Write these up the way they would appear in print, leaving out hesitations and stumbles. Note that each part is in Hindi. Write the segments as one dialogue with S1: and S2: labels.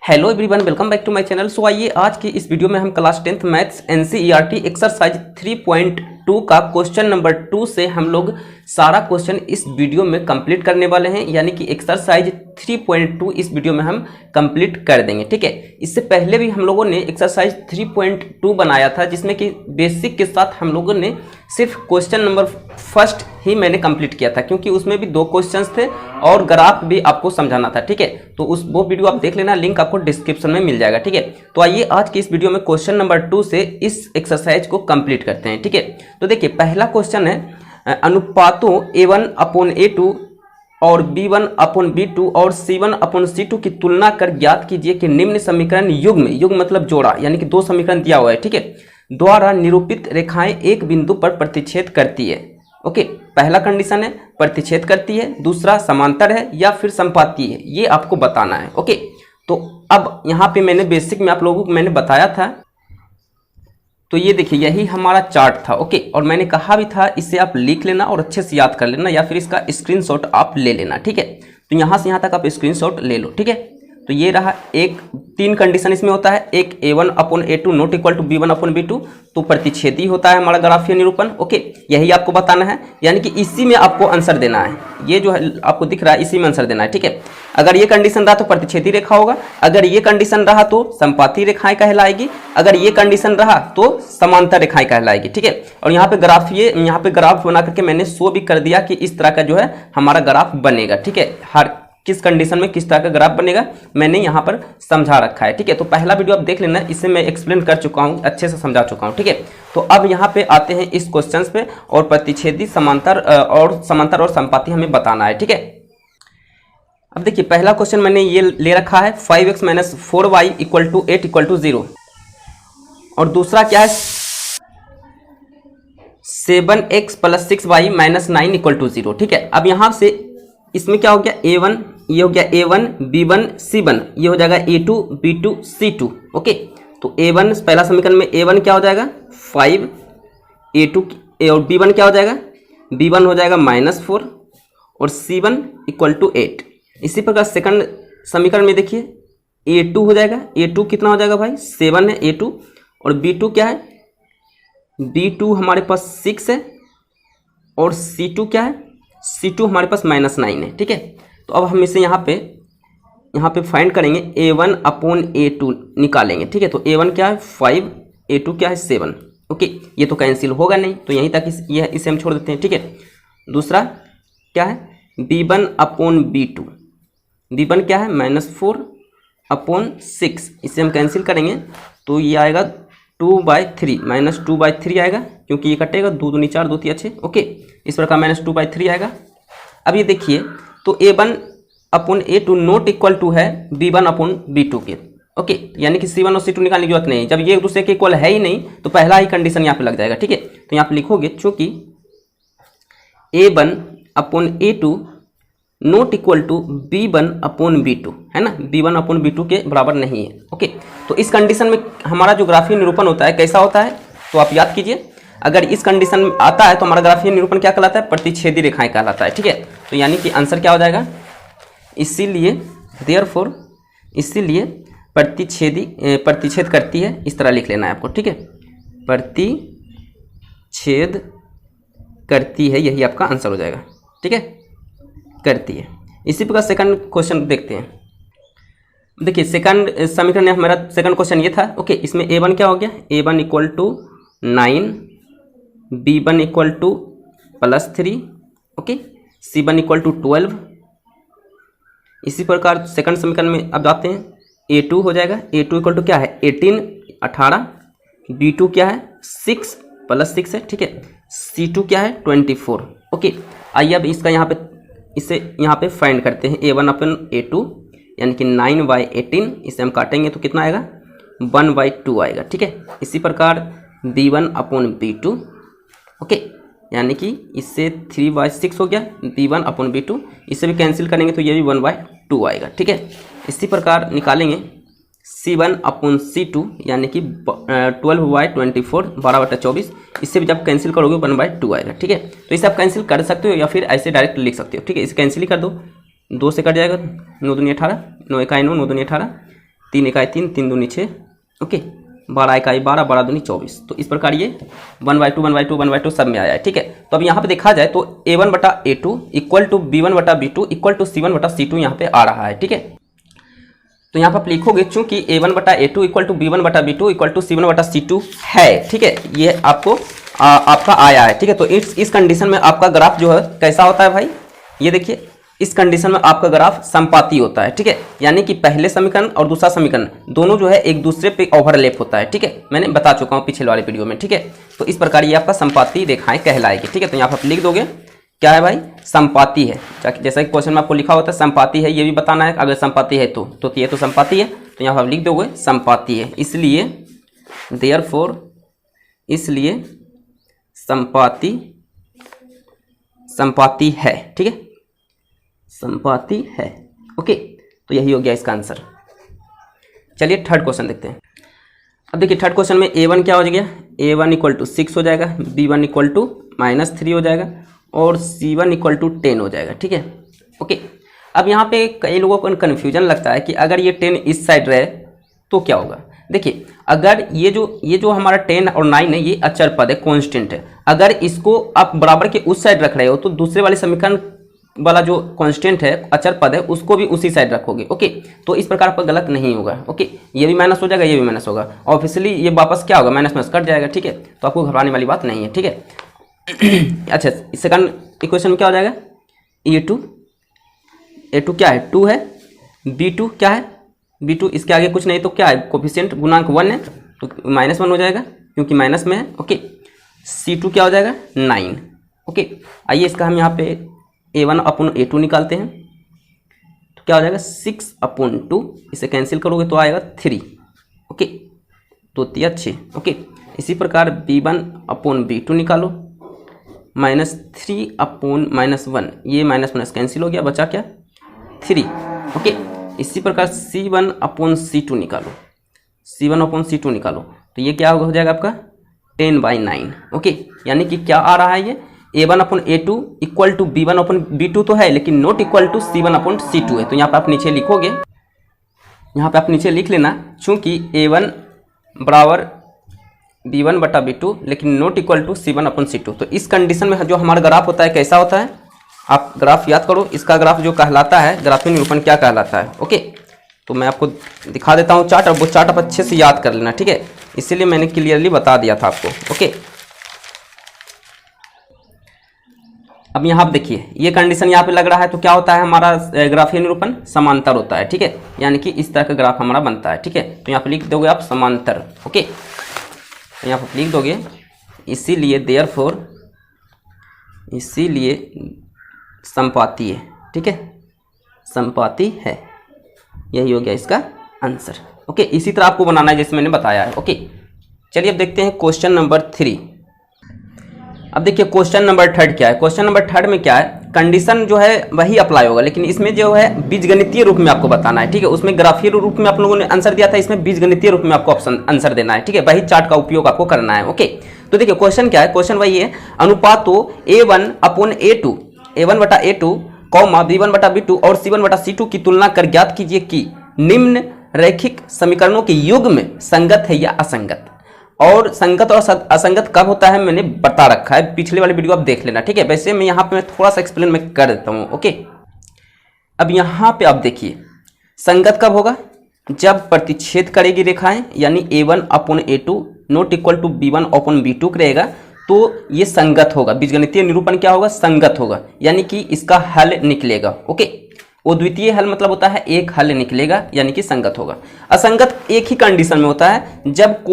S1: Hello everyone, welcome back to my channel. So आइए आज की इस वीडियो में हम class 10th maths NCERT exercise 3.2 का क्वेश्चन नंबर 2 से हम लोग सारा क्वेश्चन इस वीडियो में कंप्लीट करने वाले हैं, यानी कि एक्सरसाइज 3.2 इस वीडियो में हम कंप्लीट कर देंगे। ठीक है, इससे पहले भी हम लोगों ने एक्सरसाइज 3.2 बनाया था, जिसमें कि बेसिक के साथ हम लोगों ने सिर्फ क्वेश्चन नंबर फर्स्ट ही मैंने कंप्लीट किया था, क्योंकि उसमें भी 2 क्वेश्चंस थे और ग्राफ भी आपको समझाना था। ठीक है, तो वो वीडियो आप देख लेना, लिंक आपको डिस्क्रिप्शन में मिल जाएगा। ठीक है, तो आइए आज की इस वीडियो में क्वेश्चन नंबर 2 से इस एक्सरसाइज को कंप्लीट करते हैं। ठीक है, तो देखिए पहला क्वेश्चन है अनुपातों A1/A2 और B1/B2 और C1/C2 की तुलना कर ज्ञात कीजिए कि निम्न समीकरण युग्म मतलब जोड़ा, यानी कि 2 समीकरण दिया हुआ है, ठीक है, द्वारा निरूपित रेखाएं एक बिंदु पर प्रतिच्छेद करती है। ओके, पहला कंडीशन है प्रतिच्छेद करती है, दूसरा समांतर है या फिर संपाती है, ये आपको बताना है। ओके, तो अब यहाँ पे मैंने बेसिक में आप लोगों को मैंने बताया था, तो ये देखिए यही हमारा चार्ट था। ओके, और मैंने कहा भी था इसे आप लिख लेना और अच्छे से याद कर लेना, या फिर इसका स्क्रीनशॉट आप ले लेना। ठीक है, तो यहाँ से यहाँ तक आप स्क्रीनशॉट ले लो। ठीक है, तो ये रहा 3 कंडीशन इसमें होता है। एक A1/A2 not equal to B1/B2, तो प्रतिच्छेदी होता है हमारा ग्राफीय निरूपण। ओके, यही आपको बताना है, यानी कि इसी में आपको आंसर देना है। ये जो है आपको दिख रहा है इसी में आंसर देना है। ठीक है, अगर ये कंडीशन रहा तो प्रतिच्छेदी रेखा होगा, अगर ये कंडीशन रहा तो संपाती रेखाएं कहलाएगी, अगर ये कंडीशन रहा तो समांतर रेखाएं कहलाएगी। ठीक है, और यहाँ पे ग्राफ बना करके मैंने शो भी कर दिया कि इस तरह का जो है हमारा ग्राफ बनेगा। ठीक है, हर किस कंडीशन में किस तरह का ग्राफ बनेगा मैंने यहाँ पर समझा रखा है। ठीक है, तो पहला वीडियो आप देख लेना, इसे मैं एक्सप्लेन कर चुका हूँ, अच्छे से समझा चुका हूँ। ठीक है, तो अब यहाँ पे आते हैं इस क्वेश्चंस पे, और प्रतिच्छेदी समांतर और संपाती हमें बताना है। ठीक है, अब देखिए पहला क्वेश्चन मैंने ये ले रखा है 5x - 4y = 8 = 0, और दूसरा क्या है 7x + 6y - 9 = 0। ठीक है, अब यहाँ से इसमें क्या हो गया A1, ये हो गया A1 B1 C1, ये हो जाएगा A2 B2 C2। ओके, तो A1 पहला समीकरण में A1 क्या हो जाएगा 5, A2 और B1 क्या हो जाएगा B1 हो जाएगा -4 और C1 = 8। इसी प्रकार सेकंड समीकरण में देखिए A2 हो जाएगा, A2 कितना हो जाएगा भाई 7 है A2, और B2 क्या है B2 हमारे पास 6 है, और C2 क्या है C2 हमारे पास -9 है। ठीक है, तो अब हम इसे यहाँ पे फाइंड करेंगे, A1/A2 निकालेंगे। ठीक है, तो A1 क्या है 5, A2 क्या है 7। ओके, ये तो कैंसिल होगा नहीं, तो यहीं तक इसे हम छोड़ देते हैं। ठीक है, दूसरा क्या है B1/B2, B1 क्या है -4/6, इसे हम कैंसिल करेंगे तो ये आएगा 2/3 -2/3 आएगा, क्योंकि ये कटेगा 2 दूनी 4 2 3 6। ओके, इस प्रकार -2/3 आएगा। अब ये देखिए तो A1/A2 नॉट इक्वल टू है B1/B2 के। ओके, यानी कि C1 और C2 निकालने की जरूरत नहीं, जब ये एक दूसरे के इक्वल है ही नहीं तो पहला ही कंडीशन यहाँ पे लग जाएगा। ठीक है, तो यहाँ पे लिखोगे चूंकि A1/A2 not equal to B1/B2 है ना, B1/B2 के बराबर नहीं है। ओके, तो इस कंडीशन में हमारा जो ग्राफीय निरूपण होता है कैसा होता है, तो आप याद कीजिए, अगर इस कंडीशन में आता है तो हमारा ग्राफीय निरूपण क्या कहलाता है प्रतिच्छेदी रेखाएं कहलाता है। ठीक है, तो यानी कि आंसर क्या हो जाएगा, इसीलिए प्रतिच्छेद करती है, इस तरह लिख लेना है आपको। ठीक है, प्रतिच्छेद करती है, यही आपका आंसर हो जाएगा। ठीक है, करती है। इसी प्रकार सेकंड क्वेश्चन देखते हैं। देखिए सेकंड समीकरण हमारा सेकंड क्वेश्चन ये था। ओके, इसमें A1 क्या हो गया A1 = 9, B1 = +3, ओके, C1 = 12। इसी प्रकार सेकंड समीकरण में अब जाते हैं, A2 हो जाएगा, A2 = क्या है 18 18, B2 क्या है 6 + 6 है। ठीक है, C2 क्या है 24। ओके, आइए अब इसका इसे यहाँ पे फाइंड करते हैं A1/A2, यानी कि 9/18, इसे हम काटेंगे तो कितना आएगा 1/2 आएगा। ठीक है, इसी प्रकार B1/B2, ओके, यानी कि इससे 3/6 हो गया B1/B2, इसे भी कैंसिल करेंगे तो ये भी 1/2 आएगा। ठीक है, इसी प्रकार निकालेंगे C1/C2, यानी कि 12/24 12/24, इससे भी जब कैंसिल करोगे 1/2 आएगा। ठीक है, तो इसे आप कैंसिल कर सकते हो या फिर ऐसे डायरेक्ट लिख सकते हो। ठीक है, इसे कैंसिल ही कर दो, 2 से कट जाएगा, 9 दूनी 18, 9 1 9, 9 दूनी 18, 3 इकाई 3, 3 दूनी 6, ओके, 12 इकाई 12, 12 दूनी 24। तो इस प्रकार ये 1/2 1/2 1/2 सब में आया है, ठीक है। तो अब यहाँ पे देखा जाए तो A1/A2 equal to B1/B2 equal to C1/C2 यहाँ पे आ रहा है, ठीक है। तो यहाँ पर आप लिखोगे चूंकि A1/A2 equal to B1/B2 equal to C1/C2 है, ठीक है, ये आपको आपका आया है, ठीक है। तो इस कंडीशन में आपका ग्राफ जो है कैसा होता है भाई, ये देखिए, इस कंडीशन में आपका ग्राफ संपाती होता है, ठीक है, यानी कि पहले समीकरण और दूसरा समीकरण दोनों जो है एक दूसरे पे ओवरलैप होता है, ठीक है, मैंने बता चुका हूँ पिछले वाले वीडियो में, ठीक है। तो इस प्रकार ये आपका संपाती रेखाएं कहलाएगी, ठीक है। तो यहाँ पर आप लिख दोगे क्या है भाई, संपाती है, जैसा कि क्वेश्चन में आपको लिखा होता है संपाती है, ये भी बताना है, अगर संपाती है तो ये तो संपाती है, तो यहाँ पर आप लिख दोगे संपाती है, इसलिए देयरफॉर, इसलिए संपाती है, ठीक है, संपाती है, ओके। तो यही हो गया इसका आंसर। चलिए थर्ड क्वेश्चन देखते हैं। अब देखिए थर्ड क्वेश्चन में A1 क्या हो जाएगा, A1 इक्वल टू 6 हो जाएगा, B1 इक्वल टू -3 हो जाएगा और C1 इक्वल टू 10 हो जाएगा, ठीक है, ओके। अब यहाँ पे कई लोगों को कन्फ्यूजन लगता है कि अगर ये 10 इस साइड रहे तो क्या होगा। देखिए अगर ये जो हमारा 10 और 9 है ये अचर पद है, कांस्टेंट है, अगर इसको आप बराबर के उस साइड रख रहे हो तो दूसरे वाले समीकरण वाला जो कांस्टेंट है, अचर पद है, उसको भी उसी साइड रखोगे, ओके। तो इस प्रकार आपका गलत नहीं होगा, ओके, ये भी माइनस हो जाएगा, ये भी माइनस होगा, ऑब्वियसली ये वापस क्या होगा, माइनस माइनस कट जाएगा, ठीक है। तो आपको घबराने वाली बात नहीं है, ठीक है। अच्छा, सेकंड इक्वेशन में क्या हो जाएगा, A2 क्या है, 2 है, B2 क्या है, B2 इसके आगे कुछ नहीं तो क्या है, कोफिशिएंट गुणांक 1 है तो -1 हो जाएगा क्योंकि माइनस में है, ओके। C2 क्या हो जाएगा, 9, ओके। आइए इसका हम यहाँ पे A1/A2 निकालते हैं, तो क्या हो जाएगा 6/2, इसे कैंसिल करोगे तो आएगा 3, ओके, 2 3 6, ओके। इसी प्रकार B1/B2 निकालो, -3/-1, ये माइनस कैंसिल हो गया, बचा क्या 3, ओके। इसी प्रकार C1/C2 निकालो, C1/C2 निकालो, तो ये क्या हो जाएगा आपका 10/9, ओके। यानी कि क्या आ रहा है, ये A1/A2 इक्वल टू B1/B2 तो है लेकिन नॉट इक्वल टू C1/C2 है। तो यहाँ पे आप नीचे लिखोगे, यहाँ पे आप नीचे लिख लेना, चूंकि A1 बराबर B1/B2 लेकिन नॉट इक्वल टू C1/C2। तो इस कंडीशन में जो हमारा ग्राफ होता है कैसा होता है, आप ग्राफ याद करो, इसका ग्राफ जो कहलाता है, ग्राफीय निरूपण क्या कहलाता है, ओके। तो मैं आपको दिखा देता हूँ चार्ट, और वो चार्ट आप अच्छे से याद कर लेना, ठीक है, इसीलिए मैंने क्लियरली बता दिया था आपको, ओके। अब यहाँ आप देखिए ये कंडीशन यहाँ पे लग रहा है, तो क्या होता है हमारा ग्राफीय निरूपण समांतर होता है, ठीक है, यानी कि इस तरह का ग्राफ हमारा बनता है, ठीक है। तो यहाँ पे लिख दोगे आप समांतर, ओके, तो यहाँ पे लिख दोगे, इसीलिए देयरफॉर, इसीलिए संपाती है, ठीक है, संपाती है, यही हो गया इसका आंसर, ओके। इसी तरह आपको बनाना है जैसे मैंने बताया है, ओके। चलिए अब देखते हैं क्वेश्चन नंबर 3। अब देखिए क्वेश्चन नंबर 3 क्या है, क्वेश्चन नंबर 3 में क्या है, कंडीशन जो है वही अप्लाई होगा, लेकिन इसमें जो है बीजगणितीय रूप में आपको बताना है, ठीक है। उसमें ग्राफीय रूप में आप लोगों ने आंसर दिया था, इसमें बीजगणितीय रूप में आपको ऑप्शन आंसर देना है, ठीक है, वही चार्ट का उपयोग आपको करना है, ओके। तो देखिए क्वेश्चन क्या है, क्वेश्चन वही है, अनुपातों A1/A2, A1/A2, B1/B2 और C1/C2 की तुलना कर ज्ञात कीजिए कि निम्न रैखिक समीकरणों के युग्म में संगत है या असंगत। और संगत और असंगत कब होता है मैंने बता रखा है, पिछले वाले वीडियो आप देख लेना, ठीक है। वैसे मैं यहाँ पे थोड़ा सा एक्सप्लेन मैं कर देता हूँ, ओके। अब यहाँ पे आप देखिए संगत कब होगा, जब प्रतिच्छेद करेगी रेखाएं, यानी A1/A2 not equal to B1/B2 रहेगा, तो ये संगत होगा। बीजगणितीय निरूपण क्या होगा, संगत होगा, यानी कि इसका हल निकलेगा, ओके। अद्वितीय हल मतलब होता है एक हल निकलेगा, यानी कि संगत होगा। असंगत एक ही कंडीशन में होता है, जब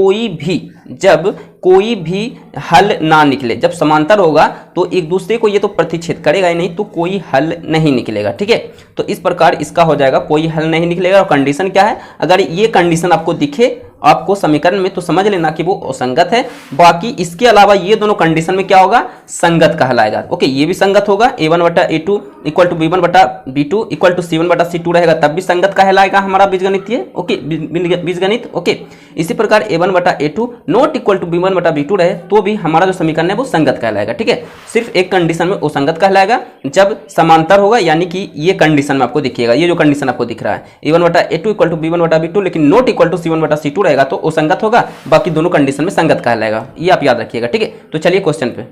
S1: कोई भी हल ना निकले। जब समांतर होगा तो एक दूसरे को ये तो प्रतिच्छेद करेगा ही नहीं, तो कोई हल नहीं निकलेगा, ठीक है। तो इस प्रकार इसका हो जाएगा कोई हल नहीं निकलेगा। और कंडीशन क्या है, अगर ये कंडीशन आपको दिखे आपको समीकरण में तो समझ लेना कि वो असंगत है। बाकी इसके अलावा ये दोनों कंडीशन में क्या होगा, संगत कहलाएगा। ओके, ये भी संगत होगा, a1 बटा a2 इक्वल टू b1 बटा b2 इक्वल टू c1 बटा c2 रहेगा, तब भी संगत कहलाएगा हमारा बीजगणितीय। ओके, बीजगणित। ओके, इसी प्रकार a1 बटा a2 not equal to b1 बटा b2 रहे तो भी हमारा जो समीकरण है वो संगत कहलाएगा। ठीक है, सिर्फ एक कंडीशन में असंगत कहलाएगा, जब समांतर होगा, यानी कि ये कंडीशन में आपको दिखेगा, ये जो कंडीशन आपको दिख रहा है a1 बटा a2 इक्वल टू b1 बटा b2 लेकिन नॉट इक्वल टू c1 बटा c2 रहेगा तो असंगत होगा, बाकी दोनों कंडीशन में संगत कहलाएगा। ये आप याद रखिएगा। ठीक है, तो चलिए क्वेश्चन पे।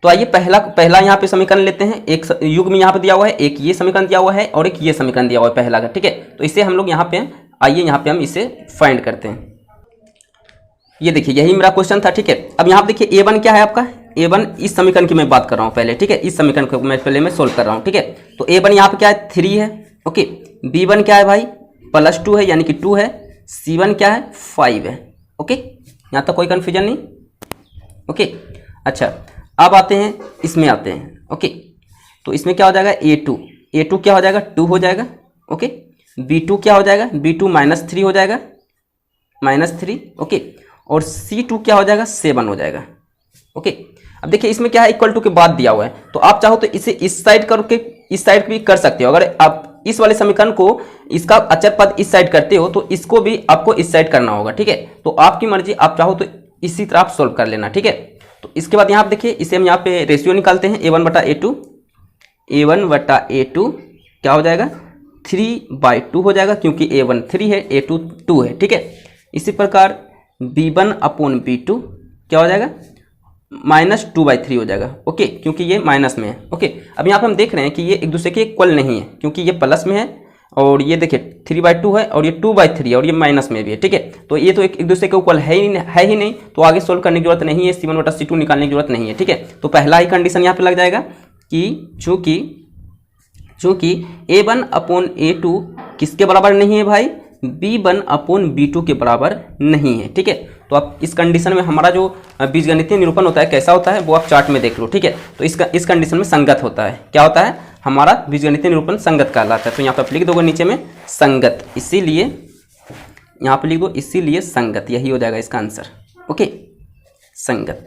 S1: तो आइए पहला यहाँ पे समीकरण लेते हैं। एक युग्म यहाँ पे दिया हुआ है, एक ये समीकरण दिया हुआ है और एक ये समीकरण दिया हुआ है पहला का। ठीक है, तो इसे हम लोग यहाँ पे आइए यहाँ पे हम इसे फाइंड करते हैं। ये देखिए, यही मेरा क्वेश्चन था। ठीक है, अब यहाँ पे देखिए a1 क्या है आपका, a1 इस समीकरण की मैं बात कर रहा हूँ पहले। ठीक है, इस समीकरण को मैं पहले सोल्व कर रहा हूँ। ठीक है, तो a1 यहाँ पे क्या है, 3 है। ओके, b1 क्या है भाई, +2 है यानी कि 2 है, c1 क्या है, 5 है। ओके, यहाँ तक कोई कन्फ्यूजन नहीं। ओके, अच्छा, अब आते हैं इसमें आते हैं। ओके, तो इसमें क्या हो जाएगा, a2 क्या हो जाएगा, 2 हो जाएगा। ओके, b2 क्या हो जाएगा, b2 -3 हो जाएगा, -3। ओके, और c2 क्या हो जाएगा, 7 हो जाएगा। ओके, अब देखिए इसमें क्या है, इक्वल टू के बाद दिया हुआ है, तो आप चाहो तो इसे इस साइड करके इस साइड भी कर सकते हो। अगर आप इस वाले समीकरण को इसका अचर पद इस साइड करते हो तो इसको भी आपको इस साइड करना होगा। ठीक है, तो आपकी मर्जी, आप चाहो तो इसी तरह आप सोल्व कर लेना। ठीक है, तो इसके बाद यहाँ पे देखिए, इसे हम यहाँ पे रेशियो निकालते हैं, a1 बटा a2 क्या हो जाएगा, 3/2 हो जाएगा, क्योंकि a1 3 है, a2 2 है। ठीक है, इसी प्रकार b1 अपॉन b2 क्या हो जाएगा, -2/3 हो जाएगा। ओके, क्योंकि ये माइनस में है। ओके, अब यहाँ पे हम देख रहे हैं कि ये एक दूसरे के इक्वल नहीं है, क्योंकि ये प्लस में है और ये देखिए 3/2 है और ये 2/3 है और ये माइनस में भी है। ठीक है, तो ये तो एक दूसरे के इक्वल है ही नहीं, तो आगे सोल्व करने की जरूरत नहीं है, c1 बटा c2 निकालने की जरूरत नहीं है। ठीक है, तो पहला ही कंडीशन यहाँ पे लग जाएगा कि चूंकि a1 अपॉन a2 किसके बराबर नहीं है भाई, b1 अपॉन b2 के बराबर नहीं है। ठीक है, तो आप इस कंडीशन में हमारा जो बीजगणितीय निरूपण होता है कैसा होता है वो आप चार्ट में देख लो। ठीक है, तो इस कंडीशन में संगत होता है। क्या होता है, हमारा बीजगणितीय निरूपण संगत कहलाता है। तो यहाँ पे आप लिख दोगे नीचे में संगत, इसीलिए यहाँ पे लिख दो, इसीलिए संगत, यही हो जाएगा इसका आंसर। ओके, संगत।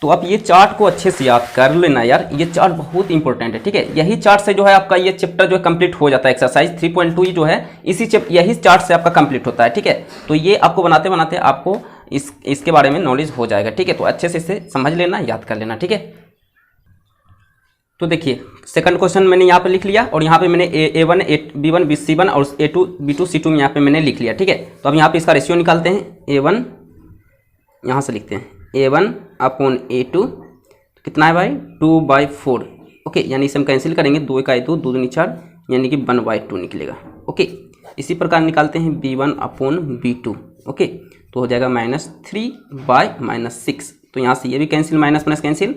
S1: तो आप ये चार्ट को अच्छे से याद कर लेना यार, ये चार्ट बहुत इंपॉर्टेंट है। ठीक है, यही चार्ट से जो है आपका ये चैप्टर जो है कंप्लीट हो जाता है। एक्सरसाइज 3.2 जो है यही चार्ट से आपका कंप्लीट होता है। ठीक है, तो ये आपको बनाते बनाते आपको इसके बारे में नॉलेज हो जाएगा। ठीक है, तो अच्छे से इसे समझ लेना, याद कर लेना। ठीक है, तो देखिए सेकंड क्वेश्चन मैंने यहाँ पे लिख लिया और यहाँ पे मैंने a1 b1 c1 और a2 b2 c2 यहाँ पे मैंने लिख लिया। ठीक है, तो अब यहाँ पे इसका रेशियो निकालते हैं। a1 यहाँ से लिखते हैं, a1 अपॉन a2 तो कितना है भाई, 2/4। ओके, यानी इसे हम कैंसिल करेंगे, 2 × 2 2 × 4 यानी कि 1/2 निकलेगा। ओके, इसी प्रकार निकालते हैं b1 अपॉन b2। ओके, तो हो जाएगा -3/-6। तो यहाँ से ये भी कैंसिल, माइनस माइनस कैंसिल,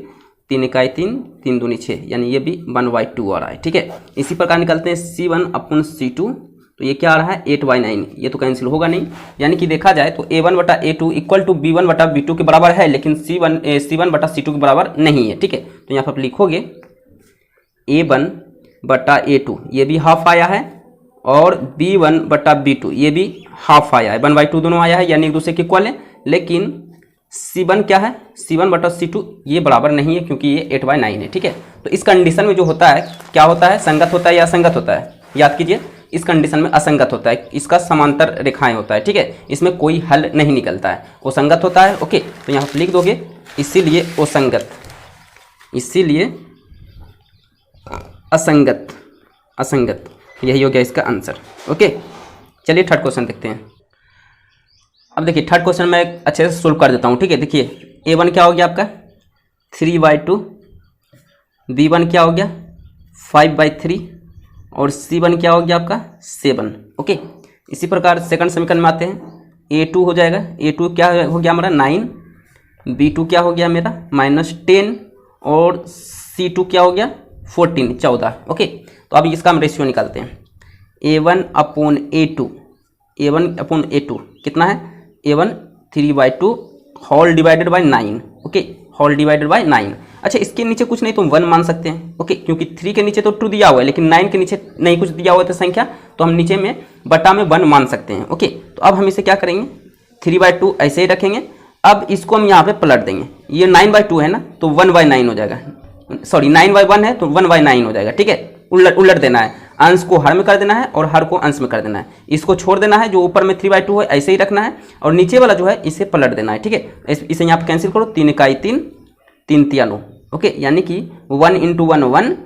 S1: 3 × 3 3 दूनी 6 यानी ये भी 1/2 आ रहा है। ठीक है, इसी प्रकार निकालते हैं c1 अपॉन c2, तो ये क्या आ रहा है, 8/9। ये तो कैंसिल होगा नहीं, यानी कि देखा जाए तो a1 बटा a2 इक्वल टू b1 बटा b2 के बराबर है, लेकिन c1 बटा c2 के बराबर नहीं है। ठीक है, तो यहाँ पर आप लिखोगे a1 बटा a2 ये भी हाफ आया है और b1 बटा b2 ये भी हाफ आया है, 1/2 दोनों आया है, यानी एक दूसरे के इक्वल है। लेकिन c1 क्या है, c1 बटा c2 ये बराबर नहीं है, क्योंकि ये 8/9 है। ठीक है, तो इस कंडीशन में जो होता है क्या होता है, संगत होता है या असंगत होता है, याद कीजिए। इस कंडीशन में असंगत होता है, इसका समांतर रेखाएं होता है। ठीक है, इसमें कोई हल नहीं निकलता है, वो संगत होता है। ओके, तो यहाँ पर लिख दोगे इसीलिए असंगत, इसीलिए असंगत, यही हो गया इसका आंसर। ओके, चलिए थर्ड क्वेश्चन देखते हैं। अब देखिए थर्ड क्वेश्चन मैं अच्छे से सोल्व कर देता हूँ। ठीक है, देखिए a1 क्या हो गया आपका 3/2, b1 क्या हो गया 5/3 और c1 क्या हो गया आपका 7। ओके, इसी प्रकार सेकंड समीकरण में आते हैं। a2 हो जाएगा, a2 क्या हो गया हमारा 9, b2 क्या हो गया मेरा -10 और c2 क्या हो गया 14। ओके, तो अब इसका हम रेशियो निकालते हैं। a1 अपॉन a2 कितना है, a1 3/2 whole divided by 9। Okay, whole divided by 9। अच्छा इसके नीचे कुछ नहीं तो 1 मान सकते हैं, ओके, क्योंकि 3 के नीचे तो 2 दिया हुआ है, लेकिन 9 के नीचे नहीं कुछ दिया हुआ था संख्या, तो हम नीचे में बटा में 1 मान सकते हैं, ओके। तो अब हम इसे क्या करेंगे, 3/2 ऐसे ही रखेंगे। अब इसको हम यहाँ पे पलट देंगे, ये 9/2 है ना, तो 1/9 हो जाएगा, सॉरी 9/1 है तो 1/9 हो जाएगा, ठीक है। उलट देना है, अंश को हर में कर देना है और हर को अंश में कर देना है। इसको छोड़ देना है, जो ऊपर में 3/2 है ऐसे ही रखना है, और नीचे वाला जो है इसे पलट देना है, ठीक है। इसे यहाँ पे कैंसिल करो, 3 इकाई 3, 3 तिया 9, ओके, यानी कि 1 × 1 1,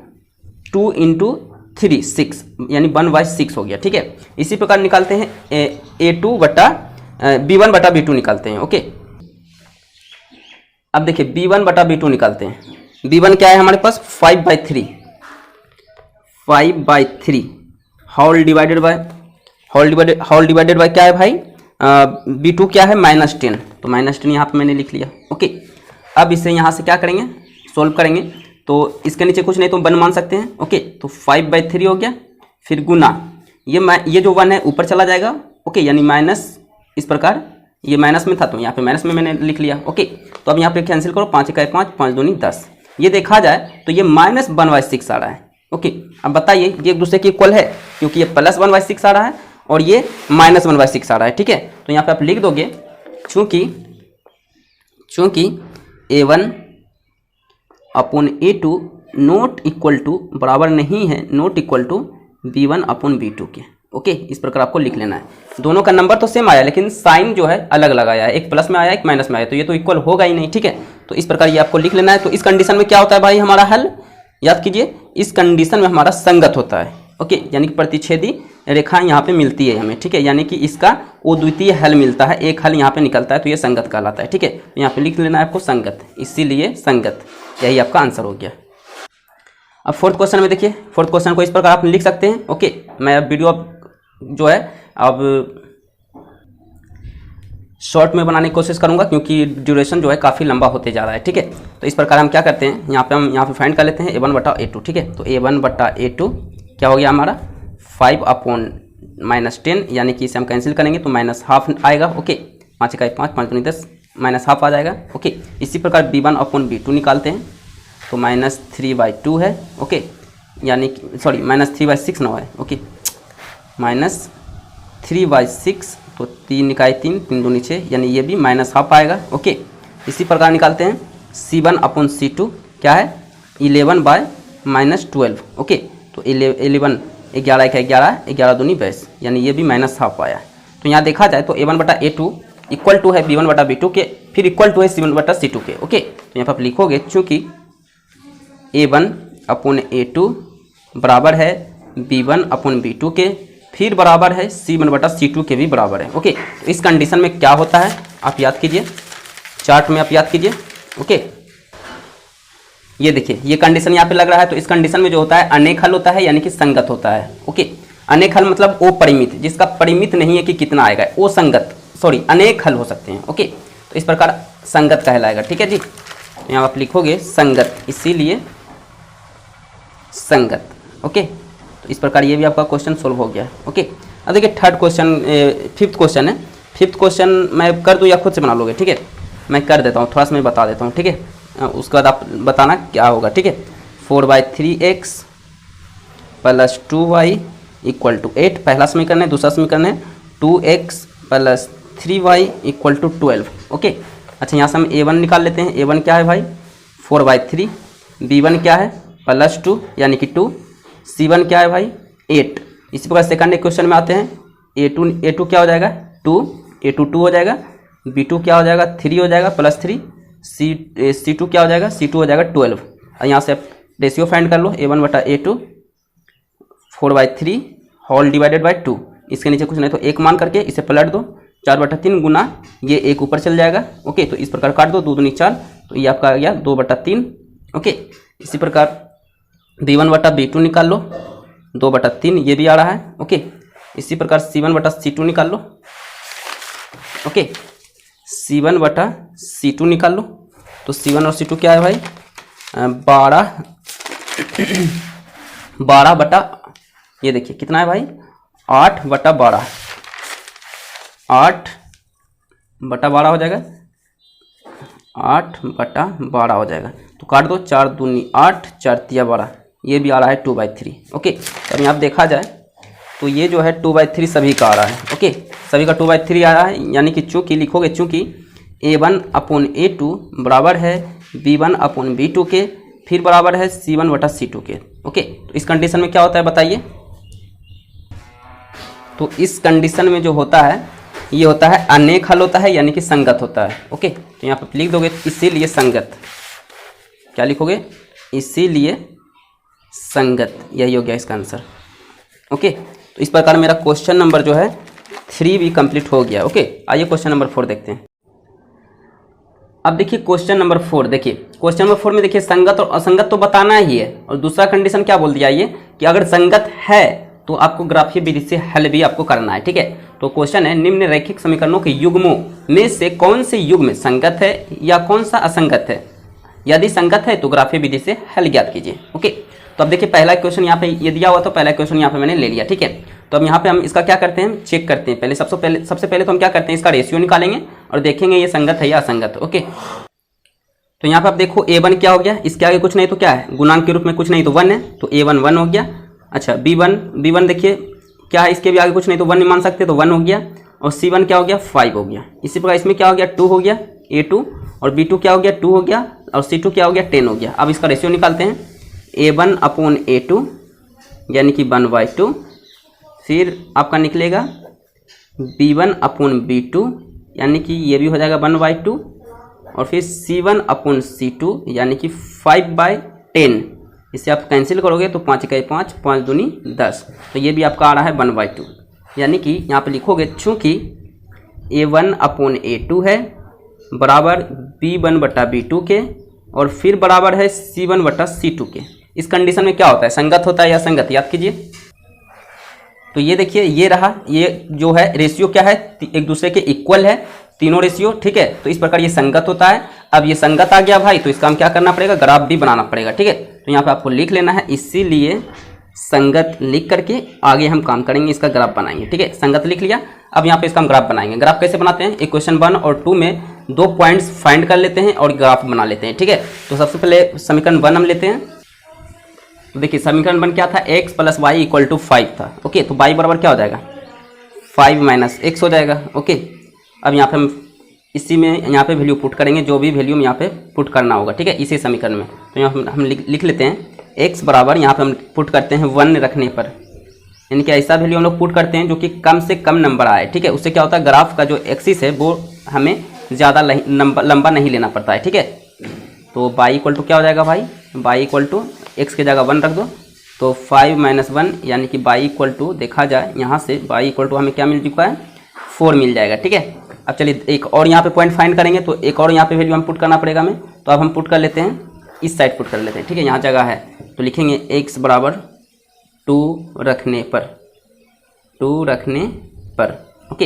S1: 2 × 3 6, यानी 1/6 हो गया, ठीक है। इसी प्रकार निकालते हैं B1/B2 निकालते हैं, ओके। अब देखिए B1/B2 निकालते हैं। B1 क्या है हमारे पास, 5/3 होल डिवाइडेड बाय क्या है भाई, B2 क्या है, -10, तो -10 यहाँ पे मैंने लिख लिया, ओके। अब इसे यहाँ से क्या करेंगे, सोल्व करेंगे, तो इसके नीचे कुछ नहीं तो 1 मान सकते हैं, ओके। तो 5/3 हो गया, फिर गुना ये जो 1 है ऊपर चला जाएगा, ओके, यानी माइनस, इस प्रकार ये माइनस में था तो यहाँ पे माइनस में मैंने लिख लिया, ओके। तो अब यहाँ पे कैंसिल करो, 5 इकाई 5, 5 दूनी 10, ये देखा जाए तो ये -1/6 आ रहा है, ओके। अब बताइए ये एक दूसरे के इक्वल है, क्योंकि ये +1/6 आ रहा है और ये -1/6 आ रहा है, ठीक है। तो यहाँ पे आप लिख दोगे, चूंकि A1/A2 नॉट इक्वल टू, बराबर नहीं है, नॉट इक्वल टू B1/B2 के, ओके। इस प्रकार आपको लिख लेना है। दोनों का नंबर तो सेम आया, लेकिन साइन जो है अलग अलग आया है, एक प्लस में आया, एक माइनस में आया, तो ये तो इक्वल होगा ही नहीं, ठीक है। तो इस प्रकार ये आपको लिख लेना है। तो इस कंडीशन में क्या होता है भाई हमारा हल, याद कीजिए, इस कंडीशन में हमारा संगत होता है, ओके, यानी कि प्रतिच्छेदी रेखा यहाँ पे मिलती है हमें, ठीक है, यानी कि इसका वो द्वितीय हल मिलता है, एक हल यहाँ पे निकलता है, तो ये संगत कहलाता है, ठीक है। तो यहाँ पे लिख लेना है आपको संगत, इसीलिए संगत, यही आपका आंसर हो गया। अब फोर्थ क्वेश्चन में देखिए, फोर्थ क्वेश्चन को इस प्रकार आप लिख सकते हैं, ओके। मैं वीडियो जो है अब शॉर्ट में बनाने की कोशिश करूंगा, क्योंकि ड्यूरेशन जो है काफ़ी लंबा होते जा रहा है, ठीक है। तो इस प्रकार हम क्या करते हैं, हम यहाँ पे फाइंड कर लेते हैं A1/A2, ठीक है। तो A1/A2 क्या हो गया हमारा, 5/10, यानी कि इसे हम कैंसिल करेंगे तो -12 आएगा, ओके। 5 इकाई 5, 5 दूनी 10, -12 आ जाएगा, ओके। इसी प्रकार B1/B2 निकालते हैं, तो -3/2 है, ओके, यानी कि सॉरी -3/6 ना है, ओके, -3/6, तो 3 इकाई 3, 3 दूनी 6, यानी ये भी -12 आएगा, ओके। इसी प्रकार निकालते हैं C1/C2 क्या है, 11/-12, ओके। तो 11 11 का 11, 11 दूनी 22, यानी ये भी -12 आया। तो यहाँ देखा जाए तो A1/A2 इक्वल टू है B1/B2 के, फिर इक्वल टू है C1/C2 के, ओके। तो यहाँ पर आप लिखोगे, चूँकि A1/A2 बराबर है B1/B2 के, फिर बराबर है C1/C2 के भी बराबर है, ओके। तो इस कंडीशन में क्या होता है आप याद कीजिए, चार्ट में आप याद कीजिए, ओके। ये देखिए ये कंडीशन यहाँ पे लग रहा है, तो इस कंडीशन में जो होता है अनेक हल होता है, यानी कि संगत होता है, ओके। अनेक हल मतलब वो परिमित, जिसका परिमित नहीं है कि कितना आएगा, वो संगत, सॉरी अनेक हल हो सकते हैं, ओके। तो इस प्रकार संगत कहलाएगा, ठीक है जी। यहाँ आप लिखोगे संगत, इसीलिए संगत, ओके। तो इस प्रकार ये भी आपका क्वेश्चन सोल्व हो गया, ओके। अब देखिए थर्ड क्वेश्चन, फिफ्थ क्वेश्चन है। फिफ्थ क्वेश्चन मैं कर दूँ या खुद से बना लोगे, ठीक है। मैं कर देता हूँ, थोड़ा सा मैं बता देता हूँ, ठीक है। उसके बाद आप बताना क्या होगा, ठीक है। 4/3x + 2y = 8, पहला समीकरण है। दूसरा समीकरण है 2x + 3y = 12, ओके। अच्छा यहाँ से हम A1 निकाल लेते हैं। A1 क्या है भाई, 4/3, B1 क्या है +2 यानी कि 2, C1 क्या है भाई 8। इसी प्रकार सेकंड क्वेश्चन में आते हैं। A2 क्या हो जाएगा 2, A2 2 हो जाएगा, B2 क्या हो जाएगा 3 हो जाएगा +3, C2 क्या हो जाएगा, C2 हो जाएगा 12। और यहाँ से आप रेशियो फाइंड कर लो, A1/A2 4/3 होल डिवाइडेड बाय 2, इसके नीचे कुछ नहीं तो 1 मान करके इसे पलट दो, 4/3 गुना ये 1 ऊपर चल जाएगा, ओके। तो इस प्रकार काट दो, 2 दूनी 4, तो ये आपका आ गया 2/3, ओके। इसी प्रकार B1/B2 निकाल लो, 2/3 ये भी आ रहा है, ओके। इसी प्रकार C1/C2 निकाल लो, ओके। C1/C2 निकाल लो, तो C1 और C2 क्या है भाई 12 बटा, ये देखिए कितना है भाई 8/12, 8/12 हो जाएगा, 8/12 हो जाएगा। तो काट दो, 4 दूनी 8, 4 तिया 12, ये भी आ रहा है 2/3। ओके, तो यहाँ देखा जाए तो ये जो है 2/3 सभी का आ रहा है। ओके, सभी का 2/3 आ रहा है, यानी कि चूँकि लिखोगे चूँकि A1/A2 बराबर है B1/B2 के, फिर बराबर है C1/C2 के। ओके, तो इस कंडीशन में क्या होता है बताइए। तो इस कंडीशन में जो होता है ये होता है अनेक हल होता है, यानी कि संगत होता है। ओके, तो यहाँ पर लिख दोगे इसीलिए संगत, क्या लिखोगे, इसीलिए संगत, यही हो गया इसका आंसर। ओके, तो इस प्रकार मेरा क्वेश्चन नंबर जो है 3 भी कंप्लीट हो गया। ओके, आइए क्वेश्चन नंबर 4 देखते हैं। अब देखिए क्वेश्चन नंबर 4, देखिए क्वेश्चन नंबर 4 में देखिए संगत और असंगत तो बताना ही है, और दूसरा कंडीशन क्या बोल दिया ये कि अगर संगत है तो आपको ग्राफीय विधि से हल भी आपको करना है। ठीक है, तो क्वेश्चन है निम्न रैखिक समीकरणों के युग्मों में से कौन से युग्म संगत है या कौन सा असंगत है, यदि संगत है तो ग्राफीय विधि से हल ज्ञात कीजिए। ओके, तो अब देखिए पहला क्वेश्चन यहाँ पे ये दिया हुआ, तो पहला क्वेश्चन यहाँ पे मैंने ले लिया। ठीक है, तो अब यहाँ पे हम इसका क्या करते हैं, चेक करते हैं। पहले सबसे पहले तो हम क्या करते हैं, इसका रेशियो निकालेंगे और देखेंगे ये संगत है या असंगत। ओके, तो यहाँ पे आप देखो A1 क्या हो गया, इसके आगे कुछ नहीं तो क्या है, गुणांक के रूप में कुछ नहीं तो 1 है, तो A1 1 हो गया। अच्छा B1 देखिए क्या है, इसके भी आगे कुछ नहीं तो 1 नहीं मान सकते, तो 1 हो गया। और C1 क्या हो गया, 5 हो गया। इसी प्रकार इसमें क्या हो गया, 2 हो गया A2, और B2 क्या हो गया, 2 हो गया, और C2 क्या हो गया, 10 हो गया। अब इसका रेशियो निकालते हैं, A1/A2 यानी कि 1/2, फिर आपका निकलेगा B1/B2 यानी कि ये भी हो जाएगा 1/2, और फिर C1/C2 यानी कि 5/10। इसे आप कैंसिल करोगे तो 5 का 5, 5 दूनी 10, तो ये भी आपका आ रहा है 1/2। यानी कि यहाँ पे लिखोगे चूँकि A1/A2 है बराबर B1/B2 के, और फिर बराबर है C1/C2 के। इस कंडीशन में क्या होता है, संगत होता है या असंगत, याद कीजिए। तो ये देखिए ये रहा, ये जो है रेशियो क्या है, एक दूसरे के इक्वल है तीनों रेशियो। ठीक है, तो इस प्रकार ये संगत होता है। अब ये संगत आ गया भाई, तो इसका हम क्या करना पड़ेगा, ग्राफ भी बनाना पड़ेगा। ठीक है, तो यहाँ पे आपको लिख लेना है, इसीलिए संगत लिख करके आगे हम काम करेंगे, इसका ग्राफ बनाएंगे। ठीक है, संगत लिख लिया, अब यहाँ पे इसका हम ग्राफ बनाएंगे। ग्राफ कैसे बनाते हैं, इक्वेशन 1 और 2 में 2 पॉइंट्स फाइंड कर लेते हैं और ग्राफ बना लेते हैं। ठीक है, तो सबसे पहले समीकरण 1 हम लेते हैं। तो देखिए समीकरण 1 क्या था, x + y = 5 था। ओके, तो y बराबर क्या हो जाएगा, 5 - x हो जाएगा। ओके, अब यहाँ पे हम इसी में यहाँ पे वैल्यू पुट करेंगे, जो भी वैल्यू यहाँ पे पुट करना होगा। ठीक है, इसी समीकरण में। तो यहाँ हम लिख लेते हैं x बराबर, यहाँ पे हम पुट करते हैं 1 रखने पर, यानी कि ऐसा वैल्यू हम लोग पुट करते हैं जो कि कम से कम नंबर आए। ठीक है, उससे क्या होता है, ग्राफ का जो एक्सिस है वो हमें ज़्यादा लंबा नहीं लेना पड़ता है। ठीक है, तो y = क्या हो जाएगा भाई, y = x की जगह 1 रख दो, तो 5 - 1 यानी कि y = देखा जाए यहाँ से y = हमें क्या मिल चुका है, 4 मिल जाएगा। ठीक है, अब चलिए एक और यहाँ पे पॉइंट फाइंड करेंगे, तो एक और यहाँ पे वैल्यू हम पुट करना पड़ेगा हमें। तो अब हम पुट कर लेते हैं, इस साइड पुट कर लेते हैं। ठीक है, यहाँ जगह है, तो लिखेंगे x बराबर 2 रखने पर, 2 रखने पर। ओके,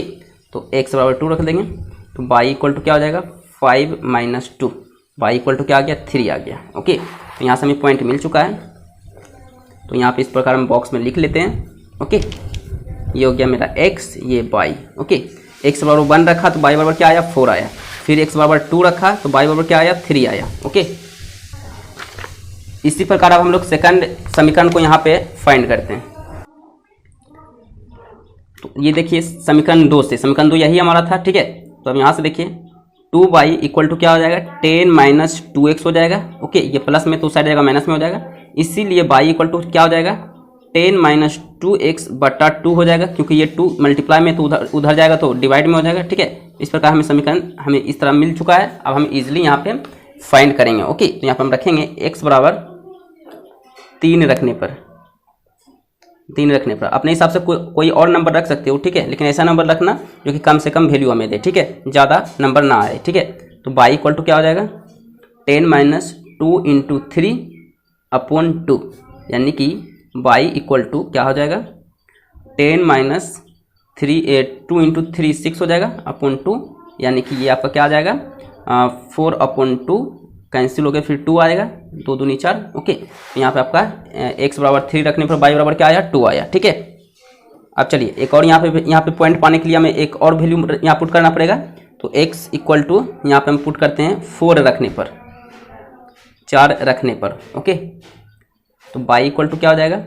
S1: तो x बराबर 2 रख देंगे, तो y = क्या हो जाएगा, 5 - 2, y = क्या आ गया, 3 आ गया। ओके, तो यहाँ से हमें पॉइंट मिल चुका है, तो यहाँ पे इस प्रकार हम बॉक्स में लिख लेते हैं। ओके, ये हो गया मेरा x, ये y। ओके, x बराबर 1 रखा तो y बराबर क्या आया, 4 आया। फिर x बराबर 2 रखा तो y बराबर क्या आया, 3 आया। ओके, इसी प्रकार अब हम लोग सेकंड समीकरण को यहाँ पे फाइंड करते हैं। तो ये देखिए समीकरण 2 से, समीकरण 2 यही हमारा था। ठीक है, तो अब यहाँ से देखिए 2y = क्या हो जाएगा, 10 - 2x हो जाएगा। ओके, ये प्लस में तो साइड जाएगा माइनस में हो जाएगा, इसीलिए y = क्या हो जाएगा, 10 - 2x/2 हो जाएगा, क्योंकि ये 2 मल्टीप्लाई में तो उधर जाएगा तो डिवाइड में हो जाएगा। ठीक है, इस प्रकार हमें समीकरण हमें इस तरह मिल चुका है। अब हम इजीली यहाँ पे फाइंड करेंगे। ओके, तो यहाँ पे हम रखेंगे x बराबर 3 रखने पर, 3 रखने पर अपने हिसाब से कोई और नंबर रख सकते हो। ठीक है, लेकिन ऐसा नंबर रखना जो कि कम से कम वैल्यू हमें दे। ठीक है, ज़्यादा नंबर ना आए। ठीक है, तो y = क्या हो जाएगा, 10 - 2 × 3/2, यानी कि y = क्या हो जाएगा, 10 - 2 × 3 6 हो जाएगा अपॉन 2, यानी कि ये आपका क्या आ जाएगा, 4/2 कैंसिल हो गया, फिर 2 आएगा, 2 दूनी 4। ओके, तो यहाँ पे आपका x बराबर 3 रखने पर y बराबर क्या आया, 2 आया। ठीक है, अब चलिए एक और यहाँ पे पॉइंट पाने के लिए हमें एक और वैल्यू यहाँ पुट करना पड़ेगा। तो x = यहाँ पे हम पुट करते हैं 4 रखने पर, 4 रखने पर। ओके, तो y इक्वल टू क्या हो जाएगा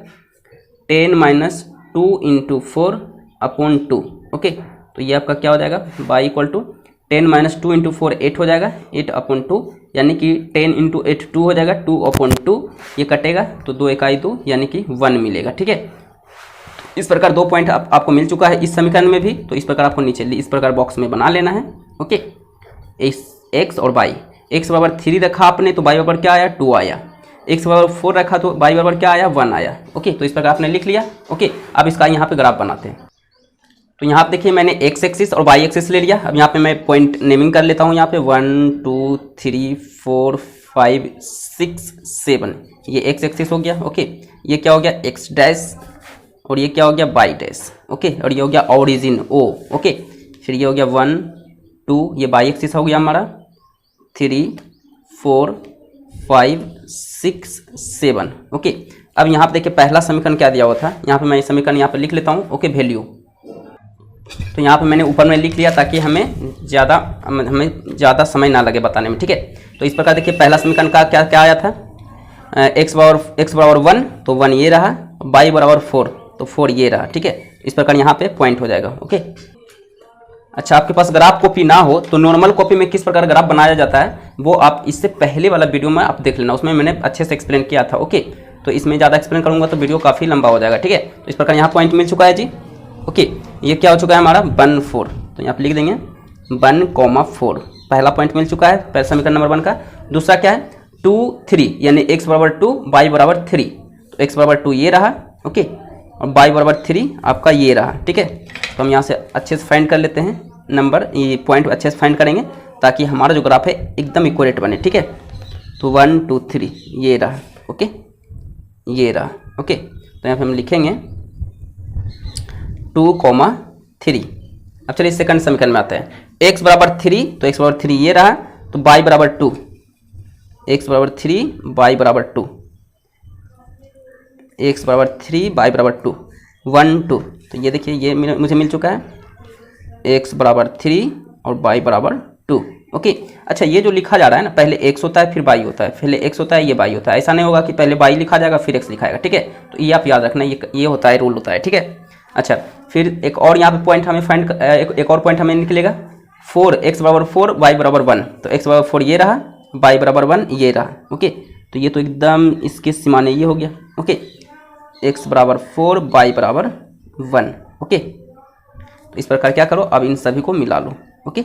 S1: 10 माइनस 2 इंटू 4 अपॉन 2। ओके, तो ये आपका क्या हो जाएगा y equal to 10 minus 2 into 4 8 हो जाएगा, 8 अपॉन 2, यानी कि 10 इंटू 8 2 हो जाएगा, 2 अपॉन 2 ये कटेगा तो 2 इकाई 2 यानी कि 1 मिलेगा। ठीक है, इस प्रकार 2 पॉइंट आपको मिल चुका है इस समीकरण में भी। तो इस प्रकार आपको नीचे इस प्रकार बॉक्स में बना लेना है। ओके, x और y, x बराबर 3 रखा आपने तो y बराबर क्या आया 2 आया, x बराबर 4 रखा तो y बराबर क्या आया 1 आया। ओके, तो इस प्रकार आपने लिख लिया। ओके, अब इसका यहाँ पे ग्राफ बनाते हैं। तो यहाँ पे देखिए मैंने x एक्सिस और y एक्सिस ले लिया। अब यहाँ पे मैं पॉइंट नेमिंग कर लेता हूँ। यहाँ पे 1 2 3 4 5 6 7 ये x एक्सिस हो गया। ओके, ये क्या हो गया x डैश और ये क्या हो गया y डैश। ओके, और ये हो गया ओरिजिन o। ओके, फिर ये हो गया 1 2 ये y एक्सिस हो गया हमारा 3 4 5 6 7। ओके, अब यहाँ पे देखिए पहला समीकरण क्या दिया हुआ था, यहाँ पे मैं ये समीकरण यहाँ पे लिख लेता हूँ। ओके, वैल्यू तो यहाँ पे मैंने ऊपर में लिख लिया ताकि हमें ज़्यादा समय ना लगे बताने में। ठीक है, तो इस प्रकार देखिए पहला समीकरण का क्या क्या आया था, x बराबर 1 तो 1 ये रहा, y बराबर 4 तो 4 ये रहा। ठीक है, इस प्रकार यहाँ पे पॉइंट हो जाएगा। ओके, अच्छा आपके पास ग्राफ कॉपी ना हो तो नॉर्मल कॉपी में किस प्रकार ग्राफ बनाया जाता है वो आप इससे पहले वाला वीडियो में आप देख लेना, उसमें मैंने अच्छे से एक्सप्लेन किया था। ओके, तो इसमें ज़्यादा एक्सप्लेन करूँगा तो वीडियो काफ़ी लंबा हो जाएगा। ठीक है, तो इस प्रकार यहाँ पॉइंट मिल चुका है जी। ओके, ये क्या हो चुका है हमारा 1 4, तो यहाँ पे लिख देंगे 1,4 पहला पॉइंट मिल चुका है पहला समीकरण नंबर 1 का। दूसरा क्या है 2 3 यानी x बराबर 2 y बराबर 3, तो x बराबर 2 ये रहा। ओके, और y बराबर 3 आपका ये रहा। ठीक है, तो हम यहाँ से अच्छे से फाइंड कर लेते हैं नंबर, ये पॉइंट अच्छे से फाइंड करेंगे ताकि हमारा जो ग्राफ है एकदम इक्वलेट बने। ठीक है, तो 1 2 3 ये रहा। ओके, ये रहा। ओके, तो यहाँ पे हम लिखेंगे 2 3। अब चलिए सेकंड समीकरण में आते हैं। x बराबर 3 तो x बराबर 3 ये रहा, तो y बराबर 2, x बराबर 3 y बराबर 2, x बराबर 3 y बराबर 2 1 2, तो ये देखिए ये मुझे मिल चुका है x बराबर 3 और y बराबर 2। ओके, अच्छा ये जो लिखा जा रहा है ना पहले x होता है फिर y होता है, पहले x होता है ये y होता है, ऐसा नहीं होगा कि पहले y लिखा जाएगा फिर x लिखाएगा। ठीक है, तो ये आप याद रखना, ये होता है रूल होता है। ठीक है, अच्छा फिर एक और यहाँ पे पॉइंट हमें एक और पॉइंट हमें निकलेगा 4 x बराबर 4 y बराबर 1, तो x बराबर 4 ये रहा, y बराबर 1 ये रहा। ओके, तो ये तो एकदम इसके सीमाने ये हो गया। ओके, x बराबर 4 y बराबर 1। ओके, तो इस प्रकार क्या करो अब इन सभी को मिला लो। ओके,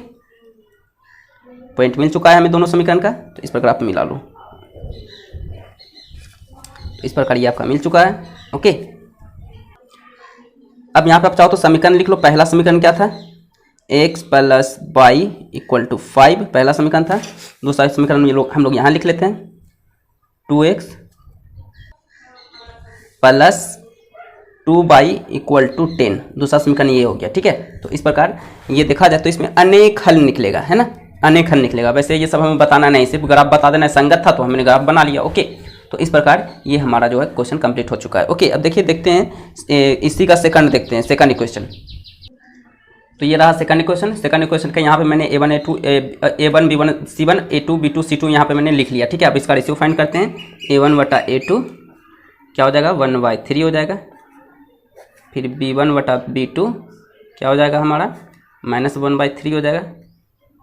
S1: पॉइंट मिल चुका है हमें दोनों समीकरण का, तो इस प्रकार आप मिला लो। तो इस प्रकार ये आपका मिल चुका है। ओके, अब यहाँ पे आप चाहो तो समीकरण लिख लो। पहला समीकरण क्या था x plus y equal to 5 पहला समीकरण था। दूसरा समीकरण हम लोग यहाँ लिख लेते हैं 2x plus 2y equal to 10, दूसरा समीकरण ये हो गया। ठीक है, तो इस प्रकार ये देखा जाए तो इसमें अनेक हल निकलेगा, है ना, अनेक हल निकलेगा। वैसे ये सब हमें बताना नहीं, सिर्फ ग्राफ बता देना, संगत था तो हमने ग्राफ बना लिया। ओके, तो इस प्रकार ये हमारा जो है क्वेश्चन कंप्लीट हो चुका है। ओके, अब देखिए देखते हैं इसी का सेकंड देखते हैं, सेकंड इक्वेशन। तो ये रहा सेकंड इक्वेशन। सेकंड इक्वेशन का यहाँ पे मैंने a1 a1 b1 c1 a2 b2 c2 यहाँ पे मैंने लिख लिया। ठीक है, अब इसका रेशियो फाइंड करते हैं। a1 बटा a2 क्या हो जाएगा 1/3 हो जाएगा, फिर b1 बटा b2 क्या हो जाएगा हमारा -1/3 हो जाएगा,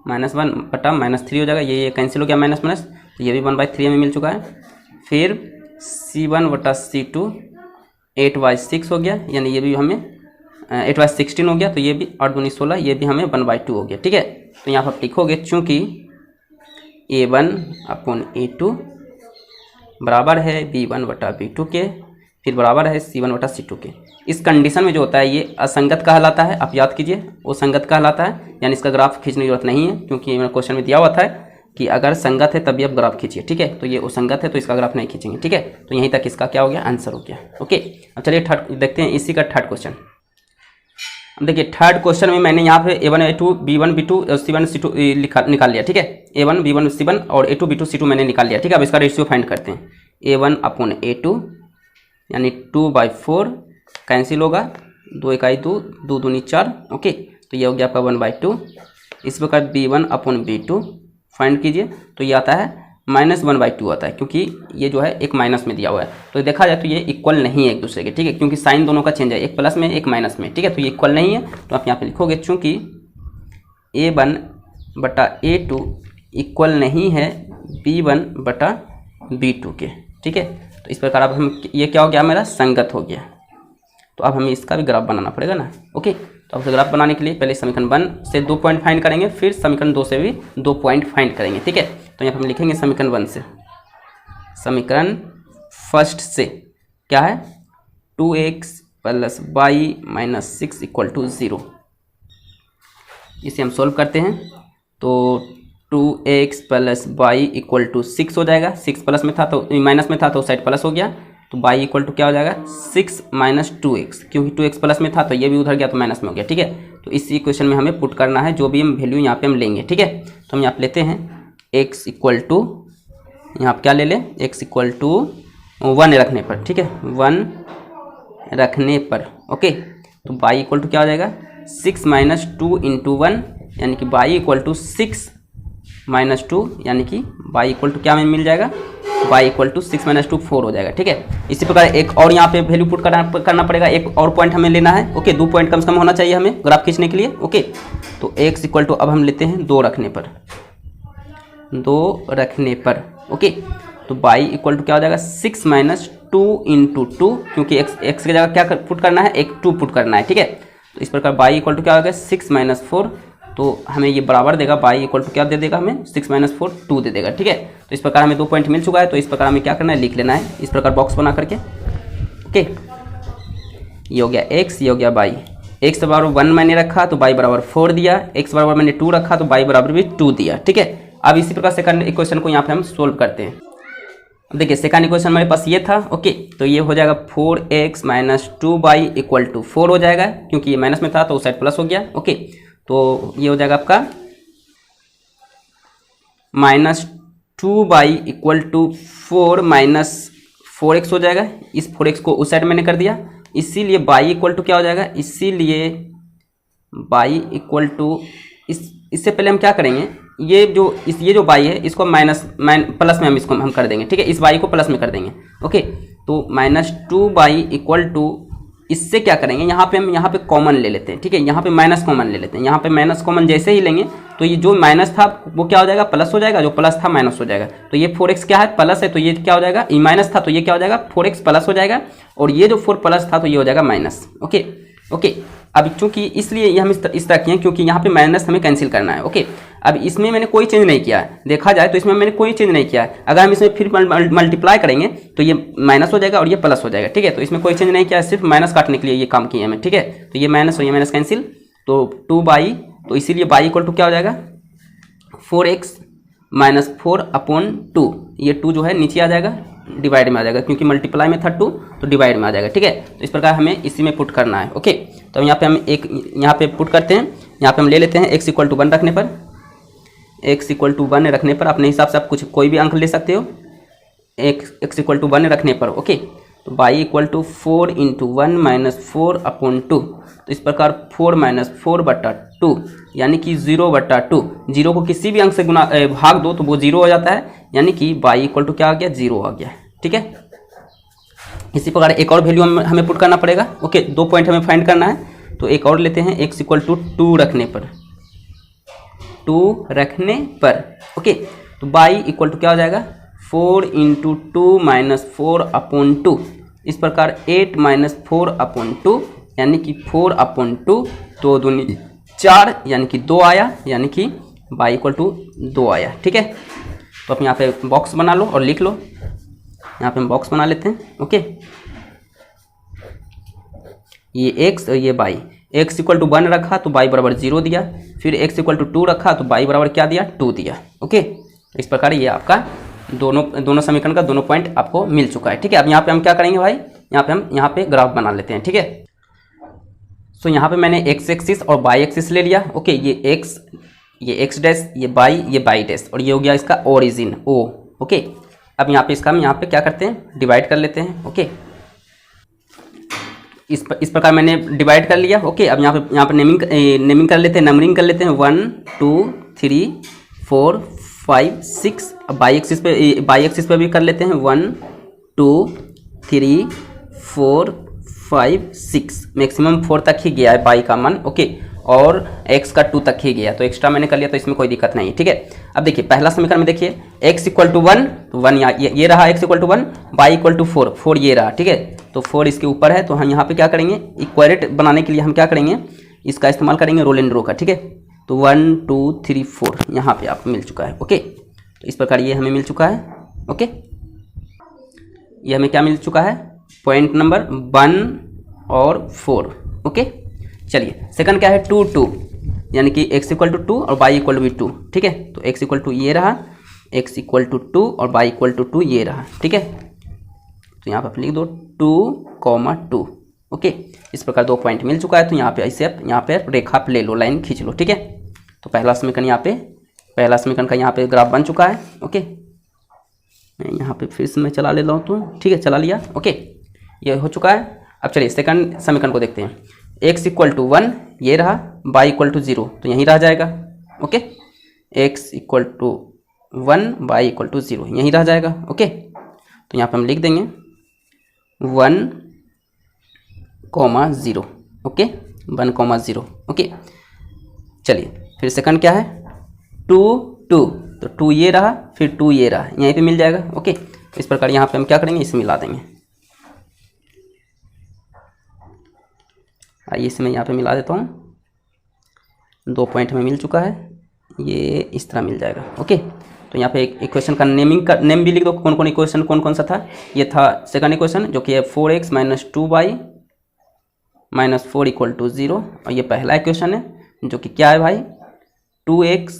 S1: -1 बटा -3 हो जाएगा, ये कैंसिल हो गया माइनस माइनस, तो ये भी 1/3 हमें मिल चुका है। फिर c1 बटा c2 8/6 हो गया, यानी ये भी हमें 8/16 हो गया, तो ये भी 8 दूनी 16, ये भी हमें 1/2 हो गया। ठीक है, तो यहाँ पर आप लिखोगे चूँकि a1 अपॉन a2 बराबर है b1 बटा b2 के, फिर बराबर है c1 बटा c2 के। इस कंडीशन में जो होता है ये असंगत कहलाता है, आप याद कीजिए वो संगत कहलाता है, यानी इसका ग्राफ खींचने की जरूरत नहीं है, क्योंकि मैंने क्वेश्चन में दिया हुआ था कि अगर संगत है तभी आप ग्राफ खींचिए। ठीक है, तो ये असंगत है तो इसका ग्राफ नहीं खींचेंगे। ठीक है, तो यहीं तक इसका क्या हो गया आंसर हो गया। ओके, अब चलिए थर्ड देखते हैं, इसी का थर्ड क्वेश्चन। अब देखिए थर्ड क्वेश्चन में मैंने यहाँ पे a1 a2 b1 b2 c1 c2 निकाल लिया। ठीक है, a1 b1 c1 और a2 b2 c2 मैंने निकाल लिया। ठीक है, अब इसका रेशियो फाइंड करते हैं। a1 अपॉन a2 यानी 2/4 कैंसिल होगा, 2 इकाई 2 2 दूनी 4। ओके, तो ये हो गया आपका 1/2। इस प्रकार b1 अपॉन b2 फाइंड कीजिए, तो ये आता है -1/2 आता है, क्योंकि ये जो है एक माइनस में दिया हुआ है। तो देखा जाए तो ये इक्वल नहीं है एक दूसरे के, ठीक है, क्योंकि साइन दोनों का चेंज है, एक प्लस में एक माइनस में, ठीक है। तो ये इक्वल नहीं है, तो आप यहाँ पे लिखोगे चूँकि A1/A2 इक्वल नहीं है B1/B2 के, ठीक है। तो इस प्रकार अब हम ये क्या हो गया, मेरा संगत हो गया। तो अब हमें इसका भी ग्राफ बनाना पड़ेगा ना, ओके। तो अब ग्राफ बनाने के लिए पहले समीकरण 1 से 2 पॉइंट फाइंड करेंगे, फिर समीकरण 2 से भी 2 पॉइंट फाइंड करेंगे, ठीक है। तो यहाँ पर हम लिखेंगे समीकरण 1 से, समीकरण फर्स्ट से क्या है, 2x + y - 6 = 0। इसे हम सोल्व करते हैं तो 2x + y = 6 हो जाएगा। 6 प्लस में था तो माइनस में था तो साइड प्लस हो गया, तो y इक्वल टू क्या हो जाएगा, 6 - 2x, क्योंकि 2x प्लस में था तो ये भी उधर गया तो माइनस में हो गया, ठीक है। तो इस इक्वेशन में हमें पुट करना है जो भी हम वैल्यू यहाँ पे हम लेंगे, ठीक है। तो हम यहाँ पे लेते हैं x इक्वल टू, यहाँ पे क्या ले लें, x इक्वल टू 1 रखने पर, ठीक है, 1 रखने पर, ओके। तो y इक्वल टू क्या हो जाएगा, 6 - 2 × 1, यानी कि y इक्वल टू 6 - 2, यानी कि y इक्वल टू क्या में मिल जाएगा, y इक्वल टू 6 - 2 4 हो जाएगा, ठीक है। इसी प्रकार एक और यहाँ पे वैल्यू पुट करना पड़ेगा, एक और पॉइंट हमें लेना है, ओके। 2 पॉइंट कम से कम होना चाहिए हमें ग्राफ खींचने के लिए, ओके। तो x इक्वल टू अब हम लेते हैं 2 रखने पर, 2 रखने पर, ओके। तो y इक्वल टू क्या हो जाएगा, 6 - 2 × 2, क्योंकि x की जगह क्या पुट करना है, एक 2 पुट करना है, ठीक है। तो इस प्रकार y इक्वल टू क्या होगा, 6 - 4, तो हमें ये बराबर देगा, y इक्वल टू क्या दे देगा हमें, 6 - 4 2 दे देगा, ठीक है। तो इस प्रकार हमें 2 पॉइंट मिल चुका है। तो इस प्रकार हमें क्या करना है, लिख लेना है इस प्रकार बॉक्स बना करके, ओके। ये हो गया x, ये हो गया y। x बराबर 1 मैंने रखा तो y बराबर 4 दिया, x बराबर मैंने 2 रखा तो y बराबर भी 2 दिया, ठीक है। अब इसी प्रकार सेकंड इक्वेशन को यहाँ पे हम सोल्व करते हैं। अब देखिए सेकंड इक्वेशन हमारे पास ये था, ओके। तो ये हो जाएगा 4x - 2y = 4 हो जाएगा, क्योंकि ये माइनस में था तो उस साइड प्लस हो गया, ओके। तो ये हो जाएगा आपका -2y = 4 - 4x हो जाएगा। इस 4x को उस साइड मैंने कर दिया, इसीलिए y इक्वल टू क्या हो जाएगा, इसीलिए y इक्वल टू इससे पहले हम क्या करेंगे, ये जो y है इसको प्लस में इसको हम कर देंगे, ठीक है। इस y को प्लस में कर देंगे, ओके। तो -2y = इससे क्या करेंगे, यहाँ पे हम यहाँ पे कॉमन ले लेते हैं, ठीक है। यहाँ पे माइनस कॉमन ले लेते हैं, यहाँ पे माइनस कॉमन जैसे ही लेंगे तो ये जो माइनस था वो क्या हो जाएगा, प्लस हो जाएगा, जो प्लस था माइनस हो जाएगा। तो ये 4x क्या है, प्लस है, तो ये क्या हो जाएगा, ये माइनस था तो ये क्या हो जाएगा, 4x प्लस हो जाएगा, और ये जो 4 प्लस था तो ये हो जाएगा माइनस, ओके ओके। अब चूंकि इसलिए ये हम इस तरह किए क्योंकि यहाँ पे माइनस हमें कैंसिल करना है, ओके। अब इसमें मैंने कोई चेंज नहीं किया है, देखा जाए तो इसमें मैंने कोई चेंज नहीं किया है। अगर हम इसमें फिर मल्टीप्लाई करेंगे तो ये माइनस हो जाएगा और ये प्लस हो जाएगा, ठीक है। तो इसमें कोई चेंज नहीं किया है, सिर्फ माइनस काटने के लिए ये काम किए हमें, ठीक है। तो ये माइनस और ये माइनस कैंसिल, तो 2y, तो इसीलिए y इक्वल टू क्या हो जाएगा, 4x - 4/2। ये 2 जो है नीचे आ जाएगा, डिवाइड में आ जाएगा, क्योंकि मल्टीप्लाई में था 2 तो डिवाइड में आ जाएगा, ठीक है। तो इस प्रकार हमें इसी में पुट करना है, ओके। तो यहाँ पे हम यहाँ पे पुट करते हैं, यहाँ पे हम ले लेते हैं x = 1 रखने पर, x = 1 रखने पर अपने हिसाब से आप कोई भी अंक ले सकते हो, x = 1 रखने पर, ओके। तो y = 4 × 1 - 4/2। तो इस प्रकार 4 - 4/2 यानी कि 0/2, 0 को किसी भी अंक से भाग दो तो वो 0 हो जाता है, यानी कि y इक्वल टू क्या आ गया, 0 आ गया, ठीक है। इसी प्रकार एक और वैल्यू हमें पुट करना पड़ेगा, ओके। 2 पॉइंट हमें फाइंड करना है, तो एक और लेते हैं, x = 2 रखने पर, 2 रखने पर, ओके। तो y इक्वल टू क्या हो जाएगा, 4 × 2 - 4/2। इस प्रकार 8 - 4/2 यानी कि 4/2, तो 2 4 यानी कि 2 आया, यानी कि y = 2 आया, ठीक है। तो आप यहाँ पे बॉक्स बना लो और लिख लो, यहाँ पे हम बॉक्स बना लेते हैं, ओके। ये x और ये y, x = 1 रखा तो y बराबर 0 दिया, फिर x = 2 रखा तो y बराबर क्या दिया, 2 दिया, ओके। तो इस प्रकार ये आपका दोनों समीकरण का दोनों पॉइंट आपको मिल चुका है, ठीक है। अब यहाँ पे हम क्या करेंगे भाई, यहाँ पे ग्राफ बना लेते हैं, ठीक है। सो यहाँ पे मैंने x एक्सिस और y एक्सिस ले लिया, ओके। ये x डैश, ये y डैश, और ये हो गया इसका ओरिजिन o, ओके। अब यहाँ पे इसका हम यहाँ पे क्या करते हैं, डिवाइड कर लेते हैं, ओके। इस प्रकार मैंने डिवाइड कर लिया, ओके। अब यहाँ पे नेमिंग कर लेते हैं, नंबरिंग कर लेते हैं, 1 2 3 4 5 6, अब बाई एक्सिस पे भी कर लेते हैं 1 2 3 4 5 6, मैक्सिमम 4 तक ही गया है बाई का मान, ओके, और x का 2 तक ही गया, तो एक्स्ट्रा मैंने कर लिया, तो इसमें कोई दिक्कत नहीं है, ठीक है। अब देखिए पहला समीकरण में देखिए x इक्वल टू 1, तो 1 ये रहा x equal to 1, y equal to 4, 4 ये रहा, ठीक है, तो 4 इसके ऊपर है, तो हम यहाँ पे क्या करेंगे, इक्वेट बनाने के लिए हम क्या करेंगे, इसका इस्तेमाल करेंगे रोल एंड रो का, ठीक है। तो 1 2 3 4 यहाँ पे आपको मिल चुका है, ओके, तो इस प्रकार ये हमें मिल चुका है, ओके, ये हमें क्या मिल चुका है, पॉइंट नंबर 1 और 4, ओके। चलिए सेकंड क्या है, 2 2, यानी कि x इक्वल टू 2 और y इक्वल टू भी 2, ठीक है, तो x इक्वल टू ये रहा, x इक्वल टू 2 और y इक्वल टू 2 ये रहा, ठीक है, तो यहाँ पर आप लिख दो 2,2, ओके। इस प्रकार 2 पॉइंट मिल चुका है, तो यहाँ पे ऐसे आप यहाँ पे रेखा पे ले लो, लाइन खींच लो, ठीक है। तो पहला समीकरण यहाँ पे, पहला समीकरण का यहाँ पे ग्राफ बन चुका है, ओके, मैं यहाँ पे फिर से मैं चला ले रहा हूँ, तो ठीक है चला लिया, ओके, ये हो चुका है। अब चलिए सेकंड समीकरण को देखते हैं, x इक्वल टू 1 ये रहा, y इक्वल टू 0, तो यहीं रह जाएगा, okay, x equal to 1 y equal to 0 यहीं रह जाएगा, ओके, तो यहाँ पे हम लिख देंगे 1, 0, ओके, 1, 0, ओके। चलिए फिर सेकंड क्या है, 2 2, तो 2 ये रहा, फिर 2 ये रहा, यहीं पे मिल जाएगा, ओके। तो इस प्रकार यहाँ पे हम क्या करेंगे, इसे मिला देंगे, आइए इसे मैं यहाँ पे मिला देता हूँ, 2 पॉइंट हमें मिल चुका है, ये इस तरह मिल जाएगा, ओके। तो यहाँ पे एक इक्वेशन का नेम भी लिख दो, कौन कौन इक्वेशन कौन सा था, ये था सेकंड इक्वेशन जो कि है 4x minus 2y minus 4 equal to 0, और ये पहला इक्वेशन है जो कि क्या है भाई, 2x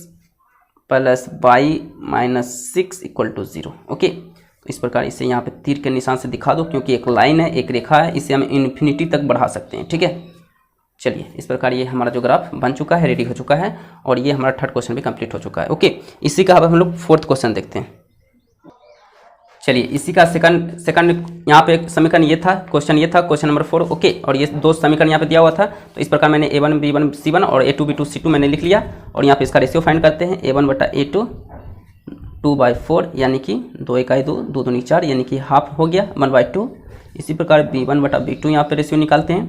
S1: plus y minus 6 equal to 0, okay. तो इस प्रकार इसे यहाँ पे तीर के निशान से दिखा दो, क्योंकि एक लाइन है, एक रेखा है, इसे हम इन्फिनिटी तक बढ़ा सकते हैं, ठीक है। चलिए इस प्रकार ये हमारा जो ग्राफ बन चुका है, रेडी हो चुका है, और ये हमारा थर्ड क्वेश्चन भी कंप्लीट हो चुका है, ओके। इसी का अब हम लोग फोर्थ क्वेश्चन देखते हैं। चलिए इसी का सेकंड यहाँ पे समीकरण ये था, क्वेश्चन नंबर 4, ओके, और ये 2 समीकरण यहाँ पे दिया हुआ था, तो इस प्रकार मैंने a1 b1 c1 और a2 b2 c2 मैंने लिख लिया, और यहाँ पे इसका रेशियो फाइंड करते हैं, a1 बटा a2 2/4, यानी कि 2 1 2 2 दूनी 4, यानी कि हाफ हो गया 1/2। इसी प्रकार b1 बटा b2 यहाँ पे रेशियो निकालते हैं,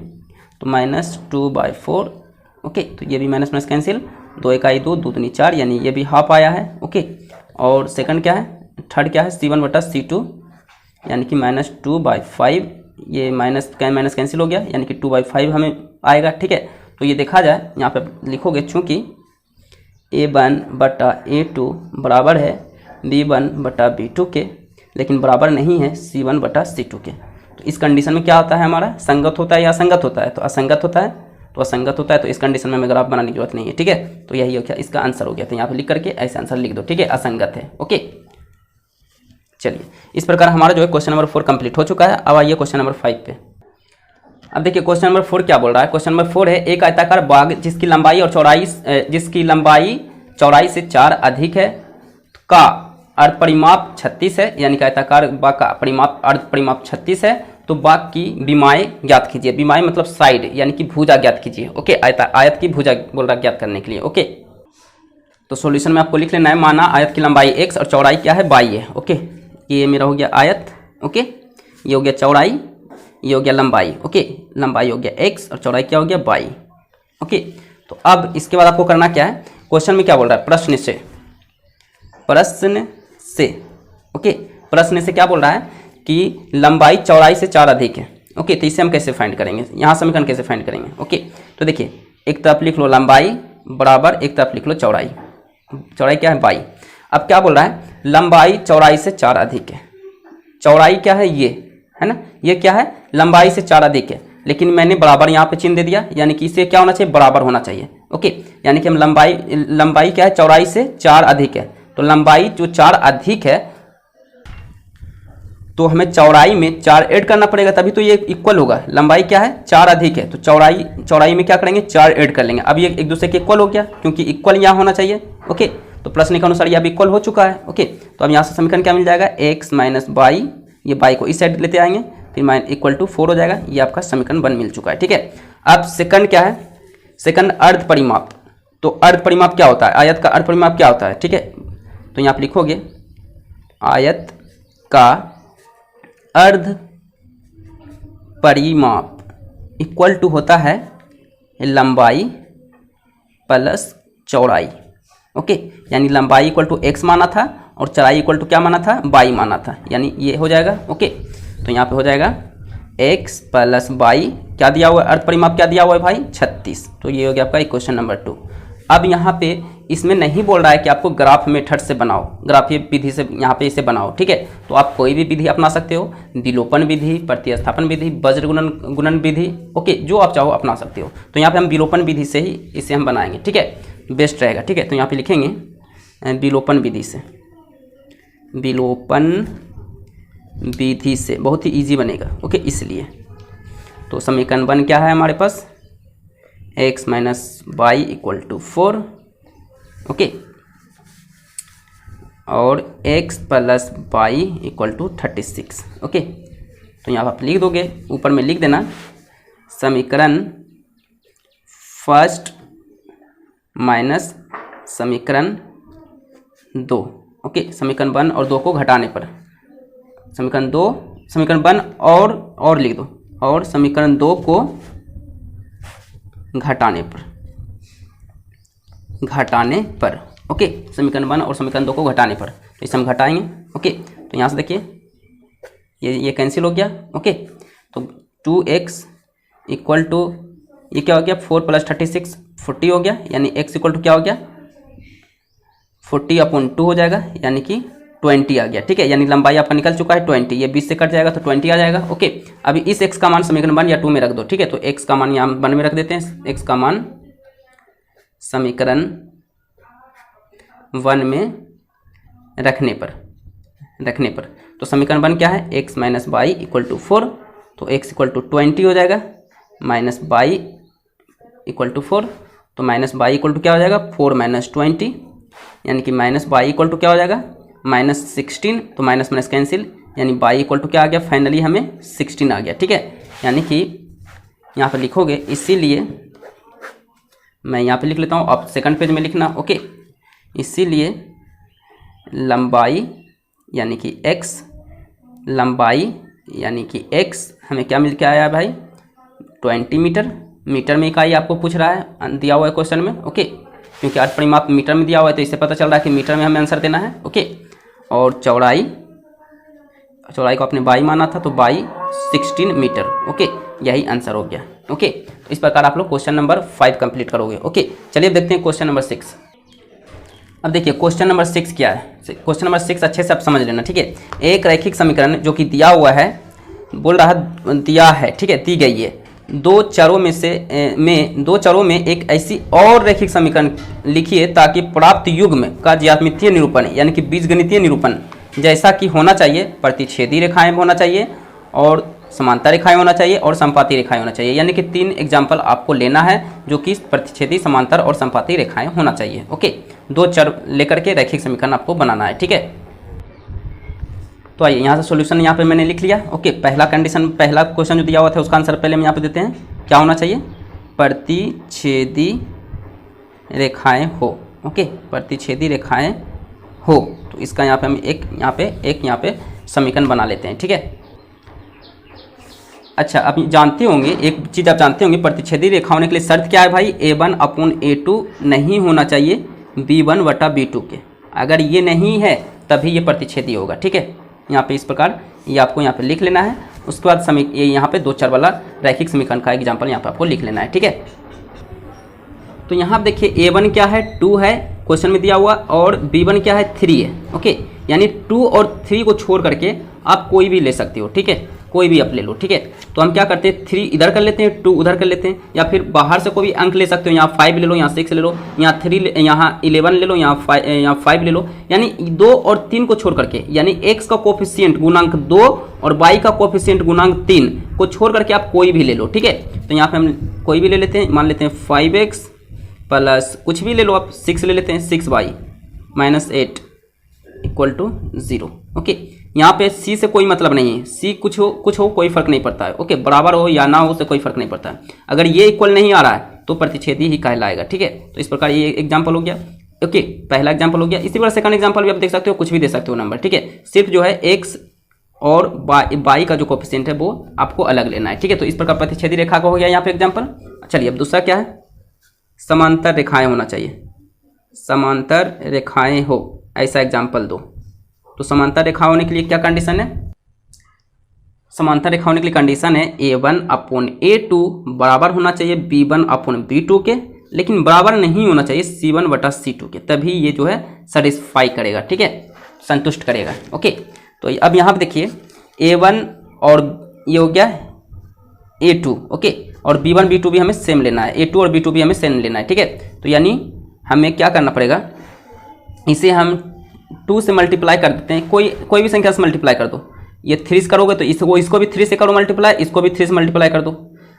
S1: तो -2/4, ओके, तो ये भी माइनस माइनस कैंसिल, 2 1 2 2 दूनी 4, यानी ये भी हाफ आया है, ओके। और सेकंड क्या है, थर्ड क्या है, c1 बटा c2, यानी कि -2/5, ये माइनस कैंसिल हो गया, यानी कि 2/5 हमें आएगा, ठीक है। तो ये देखा जाए यहाँ पे लिखोगे, चूँकि a1 बटा a2 बराबर है b1 बटा b2 के, लेकिन बराबर नहीं है c1 बटा c2 के, तो इस कंडीशन में क्या होता है, हमारा संगत होता है या असंगत होता है, तो असंगत होता है, तो इस कंडीशन में हमें ग्राफ बनाने की जरूरत नहीं है, ठीक है। तो यही हो गया, इसका आंसर हो गया, तो यहाँ पे लिख करके ऐसे आंसर लिख दो, ठीक है, असंगत है, ओके। चलिए इस प्रकार हमारा जो है क्वेश्चन नंबर 4 कंप्लीट हो चुका है। अब आइए क्वेश्चन नंबर 5 पे। अब देखिए क्वेश्चन नंबर 4 क्या बोल रहा है, क्वेश्चन नंबर 4 है, एक आयताकार बाग जिसकी लंबाई चौड़ाई से 4 अधिक है का अर्ध परिमाप 36 है, यानी कि आयताकार बाग का अर्ध परिमाप 36 है, तो बाग की बीमाएं ज्ञात कीजिए, बीमाएं मतलब साइड, यानी कि भुजा ज्ञात कीजिए, ओके। आयत की भुजा बोल रहा ज्ञात करने के लिए, ओके। तो सॉल्यूशन में आपको लिख लेना है, माना आयत की लंबाई x और चौड़ाई क्या है, y है, ओके। ये मेरा हो गया आयत, ओके, ये हो गया चौड़ाई, ये हो गया लंबाई, ओके, लंबाई हो गया x और चौड़ाई क्या हो गया y, ओके। तो अब इसके बाद आपको करना क्या है, क्वेश्चन में क्या बोल रहा है, प्रश्न से, ओके, प्रश्न से क्या बोल रहा है कि लंबाई चौड़ाई से 4 अधिक है, ओके। तो इसे हम कैसे फाइंड करेंगे, यहाँ समीकरण कैसे फाइंड करेंगे, ओके। तो देखिए एक तरफ लिख लो लंबाई बराबर, एक तरफ लिख लो चौड़ाई, चौड़ाई क्या है y। अब क्या बोल रहा है, लंबाई चौड़ाई से 4 अधिक है, चौड़ाई क्या है, ये है ना, ये क्या है, लंबाई से 4 अधिक है, लेकिन मैंने बराबर यहाँ पे चिन्ह दे दिया, यानी कि इसे क्या होना चाहिए, बराबर होना चाहिए, ओके। यानी कि हम लंबाई क्या है, चौड़ाई से 4 अधिक है, तो लंबाई जो 4 अधिक है, तो हमें चौड़ाई में 4 ऐड करना पड़ेगा, तभी तो ये इक्वल होगा। लंबाई क्या है, 4 अधिक है, तो चौड़ाई में क्या करेंगे, 4 ऐड कर लेंगे। अब ये एक दूसरे के इक्वल हो गया, क्योंकि इक्वल यहाँ होना चाहिए, ओके। तो प्रश्न के अनुसार ये अब इक्वल हो चुका है, ओके। तो अब यहाँ से समीकरण क्या मिल जाएगा, x माइनस y, ये y को इस साइड लेते आएंगे, फिर इक्वल टू 4 हो जाएगा, ये आपका समीकरण 1 मिल चुका है, ठीक है। अब सेकंड क्या है, सेकंड अर्ध परिमाप। तो अर्ध परिमाप क्या होता है, आयत का अर्ध परिमाप क्या होता है, ठीक है। तो यहाँ पे लिखोगे आयत का अर्ध परिमाप इक्वल टू होता है लंबाई प्लस चौड़ाई। ओके, यानी लंबाई इक्वल टू x माना था और चौड़ाई इक्वल टू क्या माना था, y माना था, यानी ये हो जाएगा। ओके, तो यहाँ पे हो जाएगा x प्लस y, क्या दिया हुआ है, अर्ध परिमाप क्या दिया हुआ है भाई, 36। तो ये हो गया आपका क्वेश्चन नंबर 2। अब यहाँ पे इसमें नहीं बोल रहा है कि आपको ग्राफ मेथड से बनाओ, ग्राफीय विधि से यहाँ पे इसे बनाओ, ठीक है। तो आप कोई भी विधि अपना सकते हो, विलोपन विधि, प्रतिस्थापन विधि, वज्र गुणन विधि, ओके, जो आप चाहो अपना सकते हो। तो यहाँ पे हम विलोपन विधि से ही इसे हम बनाएंगे, ठीक है, बेस्ट रहेगा, ठीक है। तो यहाँ पे लिखेंगे विलोपन विधि से, विलोपन विधि से बहुत ही ईजी बनेगा, ओके, इसलिए। तो समीकरण 1 क्या है हमारे पास, x minus y equal to 4, okay, और x plus y equal to 36, okay. तो यहाँ आप लिख दोगे, ऊपर में लिख देना समीकरण फर्स्ट माइनस समीकरण 2, ओके, समीकरण 1 और 2 को घटाने पर, समीकरण 2, समीकरण 1 और लिख दो, और समीकरण 2 को घटाने पर, ओके, समीकरण 1 और समीकरण 2 को घटाने पर, तो इसे हम घटाएंगे, ओके। तो यहाँ से देखिए ये कैंसिल हो गया, ओके। तो 2x इक्वल टू ये क्या हो गया, 4 प्लस 36 40 हो गया, यानी x इक्वल टू क्या हो गया, 40/2 हो जाएगा, यानी कि 20 आ गया, ठीक है। यानी लंबाई आपका निकल चुका है 20, ये 20 से कट जाएगा तो 20 आ जाएगा, ओके। अभी इस x का मान समीकरण 1 या 2 में रख दो, ठीक है। तो x का मान यहाँ 1 में रख देते हैं, x का मान समीकरण 1 में रखने पर तो समीकरण 1 क्या है, x minus y equal to 4, तो x इक्वल टू 20 हो जाएगा, माइनस वाई इक्वल टू 4, तो माइनस वाई इक्वल टू क्या हो जाएगा, 4 माइनस 20, यानी कि माइनस वाई इक्वल टू क्या हो जाएगा, माइनस 16, तो माइनस माइनस कैंसिल, यानी y इक्वल टू क्या आ गया, फाइनली हमें 16 आ गया, ठीक है। यानी कि यहाँ पर लिखोगे, इसीलिए मैं यहाँ पे लिख लेता हूँ, आप सेकंड पेज में लिखना, ओके। इसीलिए लंबाई यानी कि x, लंबाई यानी कि x हमें क्या मिल के आया भाई, 20 मीटर, मीटर में इकाई आपको पूछ रहा है, दिया हुआ है क्वेश्चन में, ओके, क्योंकि अर्ध परिमाप मीटर में दिया हुआ है तो इससे पता चल रहा है कि मीटर में हमें आंसर देना है, ओके। और चौड़ाई को आपने y माना था तो y 16 मीटर, ओके, यही आंसर हो गया, ओके। तो इस प्रकार आप लोग क्वेश्चन नंबर 5 कंप्लीट करोगे, ओके। चलिए देखते हैं क्वेश्चन नंबर 6। अब देखिए क्वेश्चन नंबर 6 क्या है, क्वेश्चन नंबर 6 अच्छे से आप समझ लेना, ठीक है। एक रैखिक समीकरण जो कि दिया हुआ है, बोल रहा दिया है, ठीक है, दी गई है, दो चरों में एक ऐसी और रैखिक समीकरण लिखिए ताकि प्राप्त युग्म का ज्यामितीय निरूपण यानी कि बीजगणितीय निरूपण जैसा कि होना चाहिए, प्रतिच्छेदी रेखाएं होना चाहिए और समांतर रेखाएं होना चाहिए और संपाती रेखाएं होना चाहिए। यानी कि 3 एग्जाम्पल आपको लेना है जो कि प्रतिच्छेदी, समांतर और संपाती रेखाएं होना चाहिए, ओके। 2 चर लेकर के रैखिक समीकरण आपको बनाना है, ठीक है। तो आइए यहाँ से सॉल्यूशन यहाँ पे मैंने लिख लिया, ओके। पहला कंडीशन, पहला क्वेश्चन जो दिया हुआ था उसका आंसर पहले हम यहाँ पे देते हैं, क्या होना चाहिए, प्रतिच्छेदी रेखाएं हो, ओके, प्रतिच्छेदी रेखाएं हो। तो इसका यहाँ पे हम एक यहाँ पे समीकरण बना लेते हैं, ठीक है। अच्छा, आप जानते होंगे, एक चीज़ आप जानते होंगे, प्रतिच्छेदी रेखा होने के लिए शर्त क्या है भाई, A1/A2 नहीं होना चाहिए B1/B2 के। अगर ये नहीं है तभी ये प्रतिच्छेदी होगा, ठीक है। यहाँ पे इस प्रकार ये आपको यहाँ पे लिख लेना है। उसके बाद ये यहाँ पे 2 चर वाला रैखिक समीकरण का एग्जाम्पल यहाँ पे आपको लिख लेना है, ठीक है। तो यहाँ देखिए A1 क्या है, 2 है क्वेश्चन में दिया हुआ, और B1 क्या है, 3 है, ओके। यानी 2 और 3 को छोड़ करके आप कोई भी ले सकते हो, ठीक है, कोई भी आप ले लो, ठीक है। तो हम क्या करते हैं, 3 इधर कर लेते हैं, 2 उधर कर लेते हैं, या फिर बाहर से कोई भी अंक ले सकते हो, यहाँ 5 ले लो, यहाँ 6 ले लो, यहाँ 3, यहाँ 11 ले लो, यहाँ 5 ले लो। यानी 2 और 3 को छोड़ करके, यानी x का कोफिशिएंट गुणांक 2 और y का कोफिशिएंट गुणांक 3 को छोड़ करके आप कोई भी ले लो, ठीक है। तो यहाँ पे हम कोई भी ले लेते हैं, मान लेते हैं 5x प्लस कुछ भी ले लो आप, 6 ले लेते हैं, 6y minus 8 equal to 0, okay. यहाँ पे c से कोई मतलब नहीं है, c कुछ हो कोई फर्क नहीं पड़ता है, ओके, बराबर हो या ना हो से कोई फर्क नहीं पड़ता है। अगर ये इक्वल नहीं आ रहा है तो प्रतिच्छेदी ही कहलाएगा, ठीक है। तो इस प्रकार ये एग्जाम्पल हो गया। ओके, पहला एग्जांपल हो गया। इसी प्रकार सेकंड एग्जांपल भी आप देख सकते हो, कुछ भी दे सकते हो नंबर, ठीक है। सिर्फ जो है एक्स और बाई का जो कोफिशिएंट है वो आपको अलग लेना है, ठीक है। तो इस प्रकार प्रतिच्छेदी रेखा का हो गया यहाँ पे एग्जांपल। चलिए अब दूसरा क्या है, समांतर रेखाएं होना चाहिए, समांतर रेखाएं हो, ऐसा एग्जाम्पल दो। तो समांतर रेखा होने के लिए क्या कंडीशन है, समांतर रेखा होने के लिए कंडीशन है A1/A2 बराबर होना चाहिए B1/B2 के, लेकिन बराबर नहीं होना चाहिए C1/C2 के, तभी ये जो है सेटिस्फाई करेगा, ठीक है, संतुष्ट करेगा। ओके, तो अब यहाँ पे देखिए A1 और ये हो गया A2, ओके, और B1 B2 भी हमें सेम लेना है, A2 और B2 भी हमें सेम लेना है, ठीक है। तो यानी हमें क्या करना पड़ेगा, इसे हम 2 से मल्टीप्लाई कर देते हैं, कोई भी संख्या से मल्टीप्लाई कर दो। ये 3 से करोगे तो इसको भी 3 से करो मल्टीप्लाई, इसको भी 3 से मल्टीप्लाई कर दो।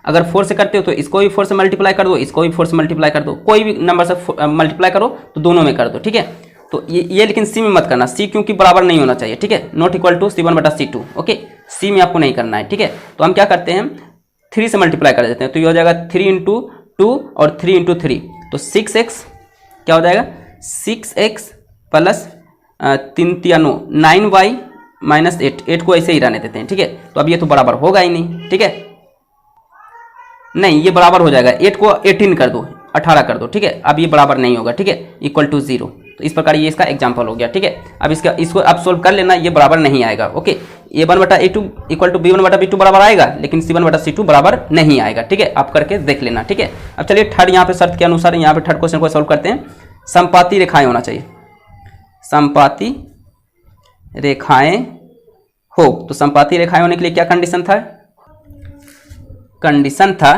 S1: अगर 4 से करते हो तो इसको भी 4 से मल्टीप्लाई कर दो, इसको भी 4 से मल्टीप्लाई कर दो, कोई भी नंबर से मल्टीप्लाई करो तो दोनों में कर दो, ठीक है। तो ये लेकिन सी में मत करना, सी क्योंकि बराबर नहीं होना चाहिए, ठीक है, not equal to C1/C2, okay, C में आपको नहीं करना है, ठीक है। तो हम क्या करते हैं, 3 से मल्टीप्लाई कर देते हैं, तो ये हो जाएगा 3 × 2 और 3 × 3, तो 6x क्या हो जाएगा, 6x प्लस 3 × 9 9y माइनस 8 को ऐसे ही रहने देते हैं, ठीक है। तो अब ये तो बराबर होगा ही नहीं, ठीक है, नहीं ये बराबर हो जाएगा, 8 को 18 कर दो, 18 कर दो, ठीक है, अब ये बराबर नहीं होगा, ठीक है, इक्वल टू 0। तो इस प्रकार ये इसका एग्जाम्पल हो गया, ठीक है। अब इसको आप सोल्व कर लेना, ये बराबर नहीं आएगा, okay. A1/A2 equal to B1/B2 बराबर आएगा, लेकिन C1/C2 बराबर नहीं आएगा, ठीक है, आप करके देख लेना, ठीक है। अब चलिए थर्ड यहाँ पे शर्त के अनुसार यहाँ पे थर्ड क्वेश्चन को सोल्व करते हैं। समपाती रेखाएं होना चाहिए, समपाती रेखाएं हो, तो समपाती रेखाएं होने के लिए क्या कंडीशन था, कंडीशन था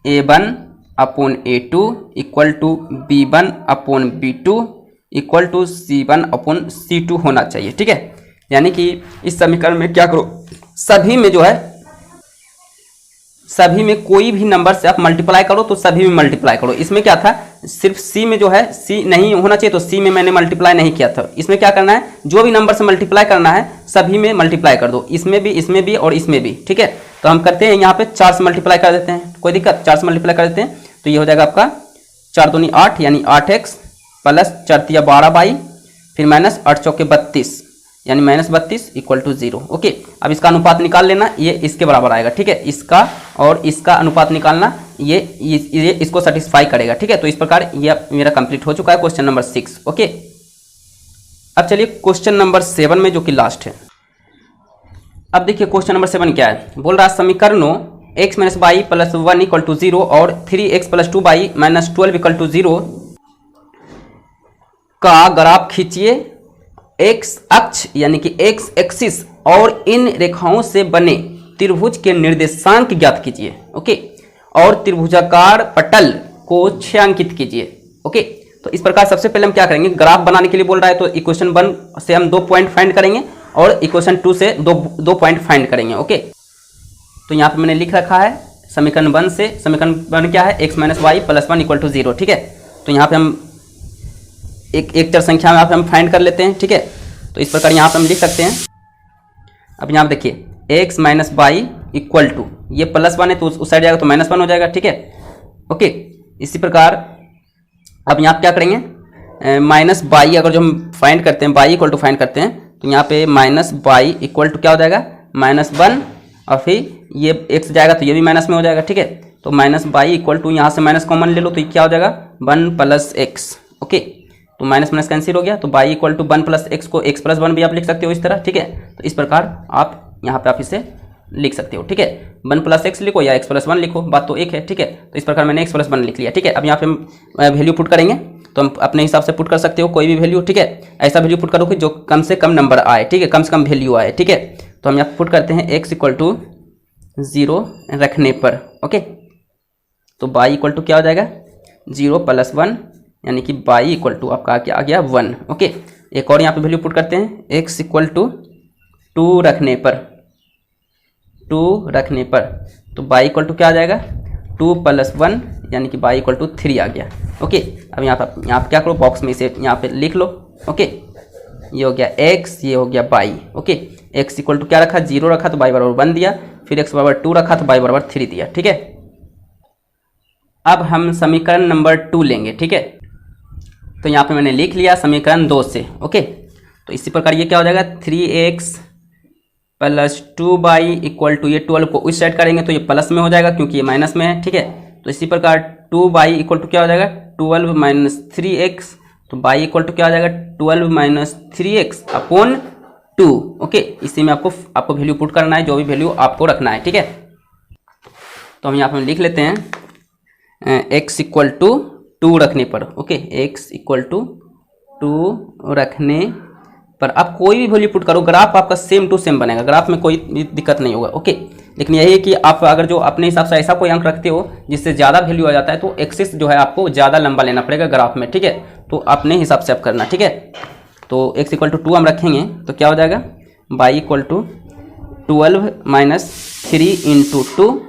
S1: A1/A2 equal to B1/B2 equal to C1/C2 होना चाहिए, ठीक है। यानी कि इस समीकरण में क्या करो, सभी में जो है, सभी में कोई भी नंबर से आप मल्टीप्लाई करो तो सभी में मल्टीप्लाई करो। इसमें क्या था, सिर्फ सी में जो है सी नहीं होना चाहिए, तो सी में मैंने मल्टीप्लाई नहीं किया था। इसमें क्या करना है, जो भी नंबर से मल्टीप्लाई करना है सभी में मल्टीप्लाई कर दो, इसमें भी और इसमें भी, ठीक है। तो हम करते हैं यहाँ पे 4 से मल्टीप्लाई कर देते हैं, कोई दिक्कत, 4 से मल्टीप्लाई कर देते हैं, तो ये हो जाएगा आपका 4 दूनी 8 यानी 8x प्लस 4 तिया 12y, फिर माइनस 8 चौके 32 यानी -32 इक्वल टू 0, ओके। अब इसका अनुपात निकाल लेना, ये इसके बराबर आएगा, ठीक है, इसका और इसका अनुपात निकालना, ये इसको सेटिस्फाई करेगा, ठीक है। तो इस प्रकार ये मेरा कंप्लीट हो चुका है क्वेश्चन नंबर 6, ओके। अब चलिए क्वेश्चन नंबर 7 में, जो कि लास्ट है। अब देखिए क्वेश्चन नंबर 7 क्या है, बोल रहा समीकरणों x - y + 1 = 0 और 3x + 2y - 12 = 0 का ग्राफ खींचिए। x अक्ष यानी कि x एक्सिस और इन रेखाओं से बने त्रिभुज के निर्देशांक ज्ञात कीजिए, ओके, और त्रिभुजाकार पटल को छायांकित कीजिए, ओके। तो इस प्रकार सबसे पहले हम क्या करेंगे, ग्राफ बनाने के लिए बोल रहा है, तो इक्वेशन 1 से हम 2 पॉइंट फाइंड करेंगे और इक्वेशन 2 से दो पॉइंट फाइंड करेंगे, ओके। तो यहाँ पे मैंने लिख रखा है समीकरण 1 से, समीकरण 1 क्या है, x - y + 1 = 0, ठीक है। तो यहाँ पे हम एक चर संख्या में यहाँ पे हम फाइंड कर लेते हैं, ठीक है। तो इस प्रकार यहाँ पे हम लिख सकते हैं। अब यहाँ पे देखिए x - y इक्वल टू, ये +1 है तो उस साइड जाएगा तो -1 हो जाएगा, ठीक है, ओके। इसी प्रकार अब यहाँ पे क्या करेंगे, -y अगर जो हम फाइंड करते हैं, y इक्वल टू फाइंड करते हैं, तो यहाँ पे -y इक्वल टू क्या हो जाएगा, -1, और फिर ये x जाएगा तो ये भी माइनस में हो जाएगा, ठीक है। तो -y इक्वल टू, यहाँ से माइनस कॉमन ले लो तो ये क्या हो जाएगा, 1 + x, ओके। तो माइनस माइनस कैंसिल हो गया, तो y इक्वल टू 1 + x को x + 1 भी आप लिख सकते हो इस तरह, ठीक है। तो इस प्रकार आप यहाँ पे आप इसे लिख सकते हो, ठीक है। 1 + x लिखो या x + 1 लिखो, बात तो एक है, ठीक है। तो इस प्रकार मैंने x + 1 लिख लिया, ठीक है। अब यहाँ पे हम वैल्यू पुट करेंगे, तो हम अपने हिसाब से पुट कर सकते हो कोई भी वैल्यू, ठीक है। ऐसा वैल्यू पुट करो कि जो कम से कम नंबर आए, ठीक है, कम से कम वैल्यू आए, ठीक है। तो हम यहाँ पुट करते हैं x इक्वल टू 0 रखने पर, ओके। तो y इक्वल टू क्या हो जाएगा, 0 + 1 यानी कि y इक्वल टू आपका क्या आ गया, 1, ओके। एक और यहाँ पे वैल्यू पुट करते हैं, x इक्वल टू 2 रखने पर, 2 रखने पर, तो y इक्वल टू क्या आ जाएगा, 2 + 1 यानी कि y इक्वल टू 3 आ गया, ओके। अब यहाँ पे क्या करो, बॉक्स में इसे यहाँ पे लिख लो, ओके। ये हो गया x, ये हो गया y, okay. x equal to क्या रखा, 0 रखा तो y बराबर 1 दिया, फिर x बराबर 2 रखा तो y बराबर 3 दिया, ठीक है। अब हम समीकरण नंबर 2 लेंगे, ठीक है। तो यहाँ पे मैंने लिख लिया समीकरण 2 से। ओके, तो इसी प्रकार ये क्या हो जाएगा 3x plus 2y equal to, ये 12 को इस साइड करेंगे तो ये प्लस में हो जाएगा क्योंकि ये माइनस में है। ठीक है, तो इसी प्रकार 2y इक्वल टू क्या हो जाएगा 12 माइनस 3x, तो y इक्वल टू क्या हो जाएगा 12 माइनस 3x अपॉन 2। ओके, इसी में आपको वैल्यू पुट करना है, जो भी वैल्यू आपको रखना है। ठीक है, तो हम यहाँ पर लिख लेते हैं x इक्वल टू 2 रखने पर। ओके, x इक्वल टू 2 रखने पर आप कोई भी वैल्यू पुट करो, ग्राफ आपका सेम टू सेम बनेगा, ग्राफ में कोई दिक्कत नहीं होगा। ओके, लेकिन यही है कि आप अगर जो अपने हिसाब से ऐसा कोई अंक रखते हो जिससे ज़्यादा वैल्यू आ जाता है तो एक्सिस जो है आपको ज़्यादा लंबा लेना पड़ेगा ग्राफ में। ठीक है, तो अपने हिसाब से आप करना। ठीक है, तो x इक्वल टू 2 हम रखेंगे तो क्या हो जाएगा y equal to 12 minus 3 into 2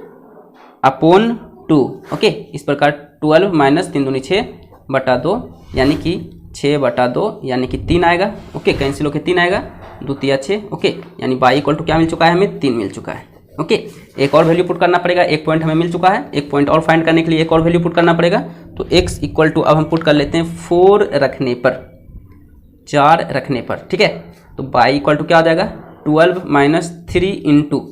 S1: upon 2। Okay, इस प्रकार 12 माइनस 3 दूनी 6 बटा 2 यानी कि 6 बटा 2 यानी कि 3 आएगा। ओके, कैंसिल होकर 3 आएगा, 2 तिया 6। ओके, यानी y इक्वल टू क्या मिल चुका है हमें 3 मिल चुका है। ओके, एक और वैल्यू पुट करना पड़ेगा, एक पॉइंट हमें मिल चुका है, एक पॉइंट और फाइंड करने के लिए एक और वैल्यू पुट करना पड़ेगा। तो x इक्वल टू अब हम पुट कर लेते हैं 4 रखने पर, 4 रखने पर। ठीक है, तो y इक्वल टू क्या हो जाएगा 12 माइनस 3 इंटू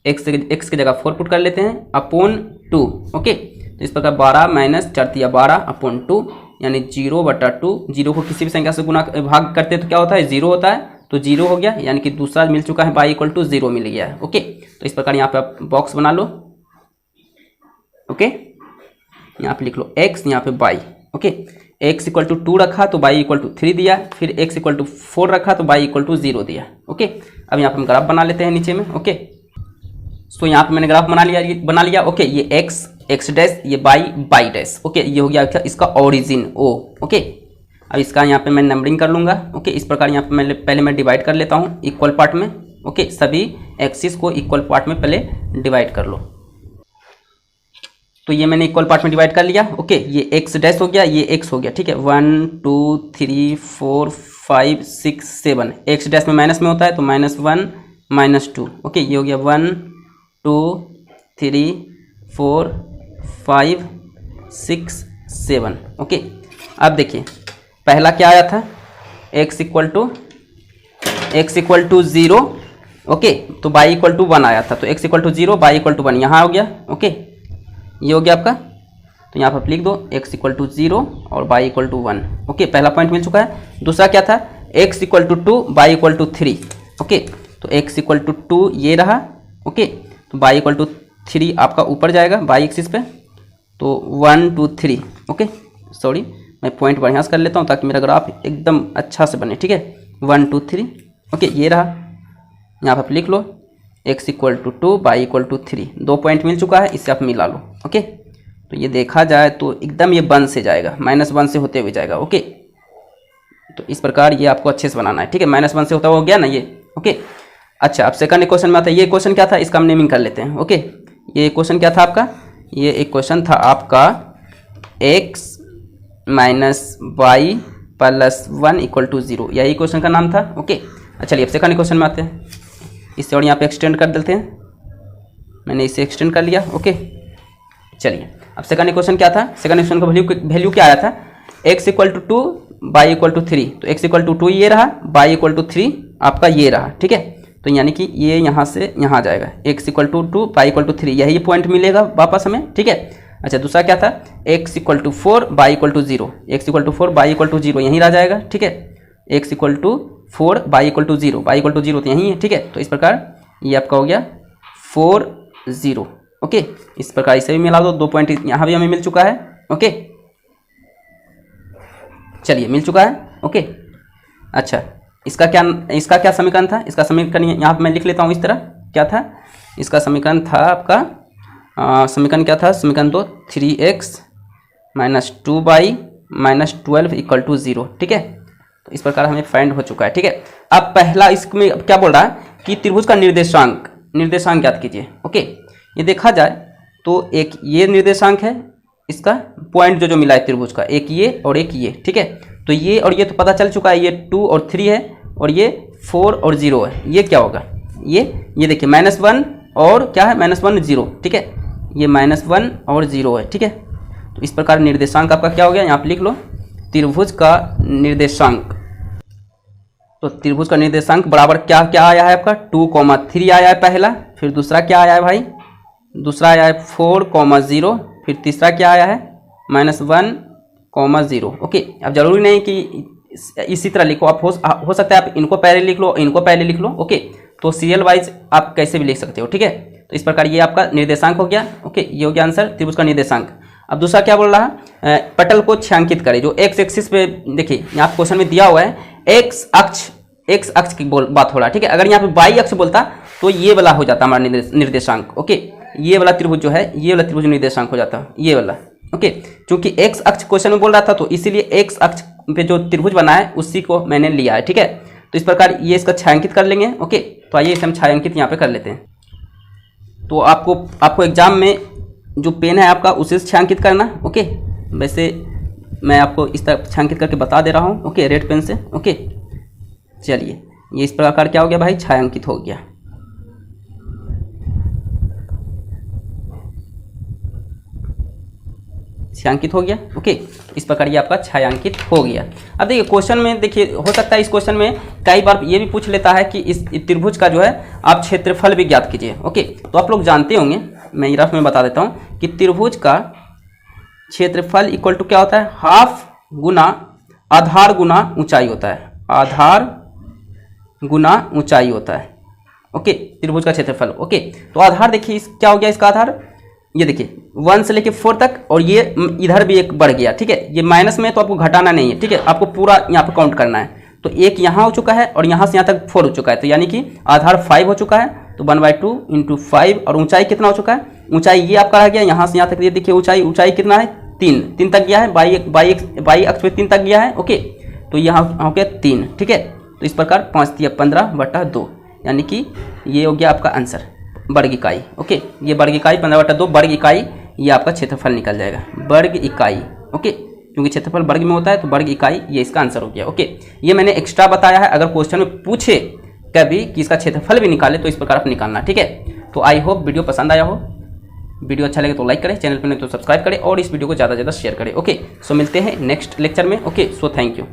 S1: एक्स की जगह 4 पुट कर लेते हैं अपॉन 2। ओके, तो इस प्रकार 12 माइनस 4 तिया 12 अपॉन 2 यानी 0 बटा 2। 0 को किसी भी संख्या से गुना भाग करते हैं तो क्या होता है 0 होता है, तो 0 हो गया यानी कि दूसरा मिल चुका है y इक्वल टू 0 मिल गया है। ओके, तो इस प्रकार यहाँ पे आप बॉक्स बना लो। ओके, यहाँ पे लिख लो x, यहाँ पे y। Okay, x equal to 2 रखा तो y इक्वल टू 3 दिया, फिर x इक्वल टू 4 रखा तो y इक्वल टू 0 दिया। ओके, अब यहाँ पे हम ग्राफ बना लेते हैं नीचे में। ओके, तो यहाँ पे मैंने ग्राफ बना लिया। ओके, ये x डैश, ये y डैश। ओके, ये हो गया इसका ओरिजिन o। ओके, अब इसका यहाँ पे मैं नंबरिंग कर लूँगा। ओके, इस प्रकार यहाँ पे पहले मैं डिवाइड कर लेता हूँ इक्वल पार्ट में। ओके, सभी एक्सिस को इक्वल पार्ट में पहले डिवाइड कर लो। तो ये मैंने इक्वल पार्ट में डिवाइड कर लिया। ओके, ये x डैश हो गया, ये x हो गया। ठीक है, 1 2 3 4 5 6 7, x डैश में माइनस में होता है तो -1 -2। ओके, ये हो गया 1 2 3 4 5 6 7। ओके, अब देखिए पहला क्या आया था x इक्वल टू 0। ओके, तो y इक्वल टू 1 आया था, तो x equal to 0 y equal to 1 यहाँ हो गया। ओके, ये हो गया आपका, तो यहाँ पर आप लिख दो x इक्वल टू 0 और y इक्वल टू 1। ओके, पहला पॉइंट मिल चुका है। दूसरा क्या था x equal to 2 y equal to 3। Okay, तो x इक्वल टू 2 ये रहा। ओके, तो y इक्वल टू 3 आपका ऊपर जाएगा y एक्सिस पे, तो 1 2 3। ओके, सॉरी मैं पॉइंट बढ़िया से कर लेता हूँ ताकि मेरा ग्राफ एकदम अच्छा से बने। ठीक है, 1 2 3। ओके, ये रहा, यहाँ पर आप लिख लो x equal to 2 y equal to 3। 2 point मिल चुका है, इससे आप मिला लो। ओके, तो ये देखा जाए तो एकदम ये 1 से जाएगा, -1 से होते हुए जाएगा। ओके, तो इस प्रकार ये आपको अच्छे से बनाना है। ठीक है, -1 से होता हुआ हो गया ना ये। ओके, अच्छा अब सेकंड क्वेश्चन में आता है। ये क्वेश्चन क्या था इसका हम नेमिंग कर लेते हैं। ओके, ये क्वेश्चन क्या था आपका, ये एक क्वेश्चन था आपका x minus y plus 1 equal to 0, यही क्वेश्चन का नाम था। ओके, चलिए अब सेकंड क्वेश्चन में आते हैं। इसे और यहाँ पे एक्सटेंड कर देते हैं, मैंने इसे एक्सटेंड कर लिया। ओके, चलिए अब सेकंड क्वेश्चन क्या था, सेकंड क्वेश्चन का वैल्यू क्या आया था x equal to 2 y equal to 3। तो x इक्वल टू 2 ये रहा, y इक्वल टू 3 आपका ये रहा। ठीक है, तो यानी कि ये यहाँ से यहाँ जाएगा, x equal to 2 y equal to 3, यही पॉइंट मिलेगा वापस हमें। ठीक है, अच्छा दूसरा क्या था x equal to 4 y equal to 0, x equal to 4 y equal to 0 यहीं रह जाएगा। ठीक है, x equal to 4 y equal to 0, y equal to 0 तो यहीं है। ठीक है, तो इस प्रकार ये आपका हो गया 4 0। ओके, इस प्रकार इसे भी मिला दो, 2 पॉइंट यहाँ भी हमें मिल चुका है। ओके, चलिए मिल चुका है। ओके, अच्छा इसका क्या समीकरण था, इसका समीकरण यहाँ पे मैं लिख लेता हूँ इस तरह। क्या था इसका समीकरण, था आपका समीकरण क्या था, समीकरण तो 3x minus 2y minus 12 equal to 0। ठीक है, तो इस प्रकार हमें फाइंड हो चुका है। ठीक है, अब पहला इसमें क्या बोल रहा है कि त्रिभुज का निर्देशांक ज्ञात कीजिए। ओके, ये देखा जाए तो एक ये निर्देशांक है, इसका पॉइंट जो मिला है त्रिभुज का, एक ये और एक ये। ठीक है, तो ये और ये तो पता चल चुका है, ये 2 और 3 है और ये 4 और 0 है। ये क्या होगा, ये देखिए -1 और क्या है -1 0। ठीक है, ये -1 और 0 है। ठीक है, तो इस प्रकार निर्देशांक आपका क्या हो गया, यहाँ पे लिख लो त्रिभुज का निर्देशांक, तो त्रिभुज का निर्देशांक बराबर क्या क्या आया है आपका 2,3 आया है पहला, फिर दूसरा क्या आया है भाई, दूसरा आया है 4,0, फिर तीसरा क्या आया है -1,0। ओके, अब जरूरी नहीं कि इसी तरह लिखो, आप हो सकता है आप इनको पहले लिख लो, इनको पहले लिख लो। ओके, तो सीरियल वाइज आप कैसे भी लिख सकते हो, ठीक है। तो इस प्रकार ये आपका निर्देशांक हो गया। ओके, ये हो गया आंसर त्रिभुज का निर्देशांक। अब दूसरा क्या बोल रहा है, पटल को छायांकित करें। जो एक्स एक्सिस पे देखिए यहाँ क्वेश्चन में दिया हुआ है एक्स अक्ष की बात हो रहा है, ठीक है। अगर यहाँ पे वाई अक्ष बोलता तो ये वाला हो जाता हमारा निर्देशांक। ओके, ये वाला त्रिभुज जो है, ये वाला त्रिभुज निर्देशांक हो जाता ये वाला। ओके, क्योंकि एक्स अक्ष क्वेश्चन में बोल रहा था तो इसीलिए एक्स अक्ष पे जो त्रिभुज बना है उसी को मैंने लिया है, ठीक है। तो इस प्रकार ये इसका छायांकित कर लेंगे। ओके, तो आइए इसे हम छायांकित यहाँ पे कर लेते हैं। तो आपको एग्जाम में जो पेन है आपका उसे छायांकित करना। ओके, वैसे मैं आपको इस तरह छायांकित करके बता दे रहा हूँ। ओके, रेड पेन से। ओके, चलिए ये इस प्रकार क्या हो गया भाई, छायांकित हो गया। छायांकित हो गया। ओके, इस प्रकार ये आपका छायांकित हो गया। अब देखिए क्वेश्चन में, देखिए हो सकता है इस क्वेश्चन में कई बार ये भी पूछ लेता है कि इस त्रिभुज का जो है आप क्षेत्रफल भी ज्ञात कीजिए। ओके, तो आप लोग जानते होंगे, मैं रफ में बता देता हूँ कि त्रिभुज का क्षेत्रफल इक्वल टू क्या होता है, हाफ गुना आधार गुना ऊंचाई होता है। आधार गुना ऊंचाई होता है। ओके, त्रिभुज का क्षेत्रफल। ओके, तो आधार देखिए क्या हो गया इसका आधार, ये देखिए 1 से लेके 4 तक, और ये इधर भी एक बढ़ गया, ठीक है। ये माइनस में तो आपको घटाना नहीं है, ठीक है, आपको पूरा यहाँ पे काउंट करना है। तो एक यहाँ हो चुका है और यहाँ से यहाँ तक 4 हो चुका है, तो यानी कि आधार 5 हो चुका है। तो 1/2 × 5, और ऊंचाई कितना हो चुका है, ऊंचाई ये आपका रह गया यहाँ से यहाँ तक। ये देखिए ऊंचाई कितना है, 3 तक गया है, बाई अक्ष पे 3 तक गया है। ओके, तो यहाँ हो गया 3, ठीक है। तो इस प्रकार 5 × 15/2, यानी कि ये हो गया आपका आंसर, वर्ग इकाई। ओके, ये वर्ग इकाई 15/2 वर्ग इकाई, ये आपका क्षेत्रफल निकल जाएगा, वर्ग इकाई। ओके, क्योंकि क्षेत्रफल वर्ग में होता है तो वर्ग इकाई, ये इसका आंसर हो गया। ओके, ये मैंने एक्स्ट्रा बताया है, अगर क्वेश्चन में पूछे कभी कि इसका क्षेत्रफल भी निकाले तो इस प्रकार आप निकालना, ठीक है। तो आई होप वीडियो पसंद आया हो। वीडियो अच्छा लगे तो लाइक करें, चैनल पर नहीं तो सब्सक्राइब करें, और इस वीडियो को ज़्यादा से ज़्यादा शेयर करें। ओके, सो मिलते हैं नेक्स्ट लेक्चर में। Okay, so thank you.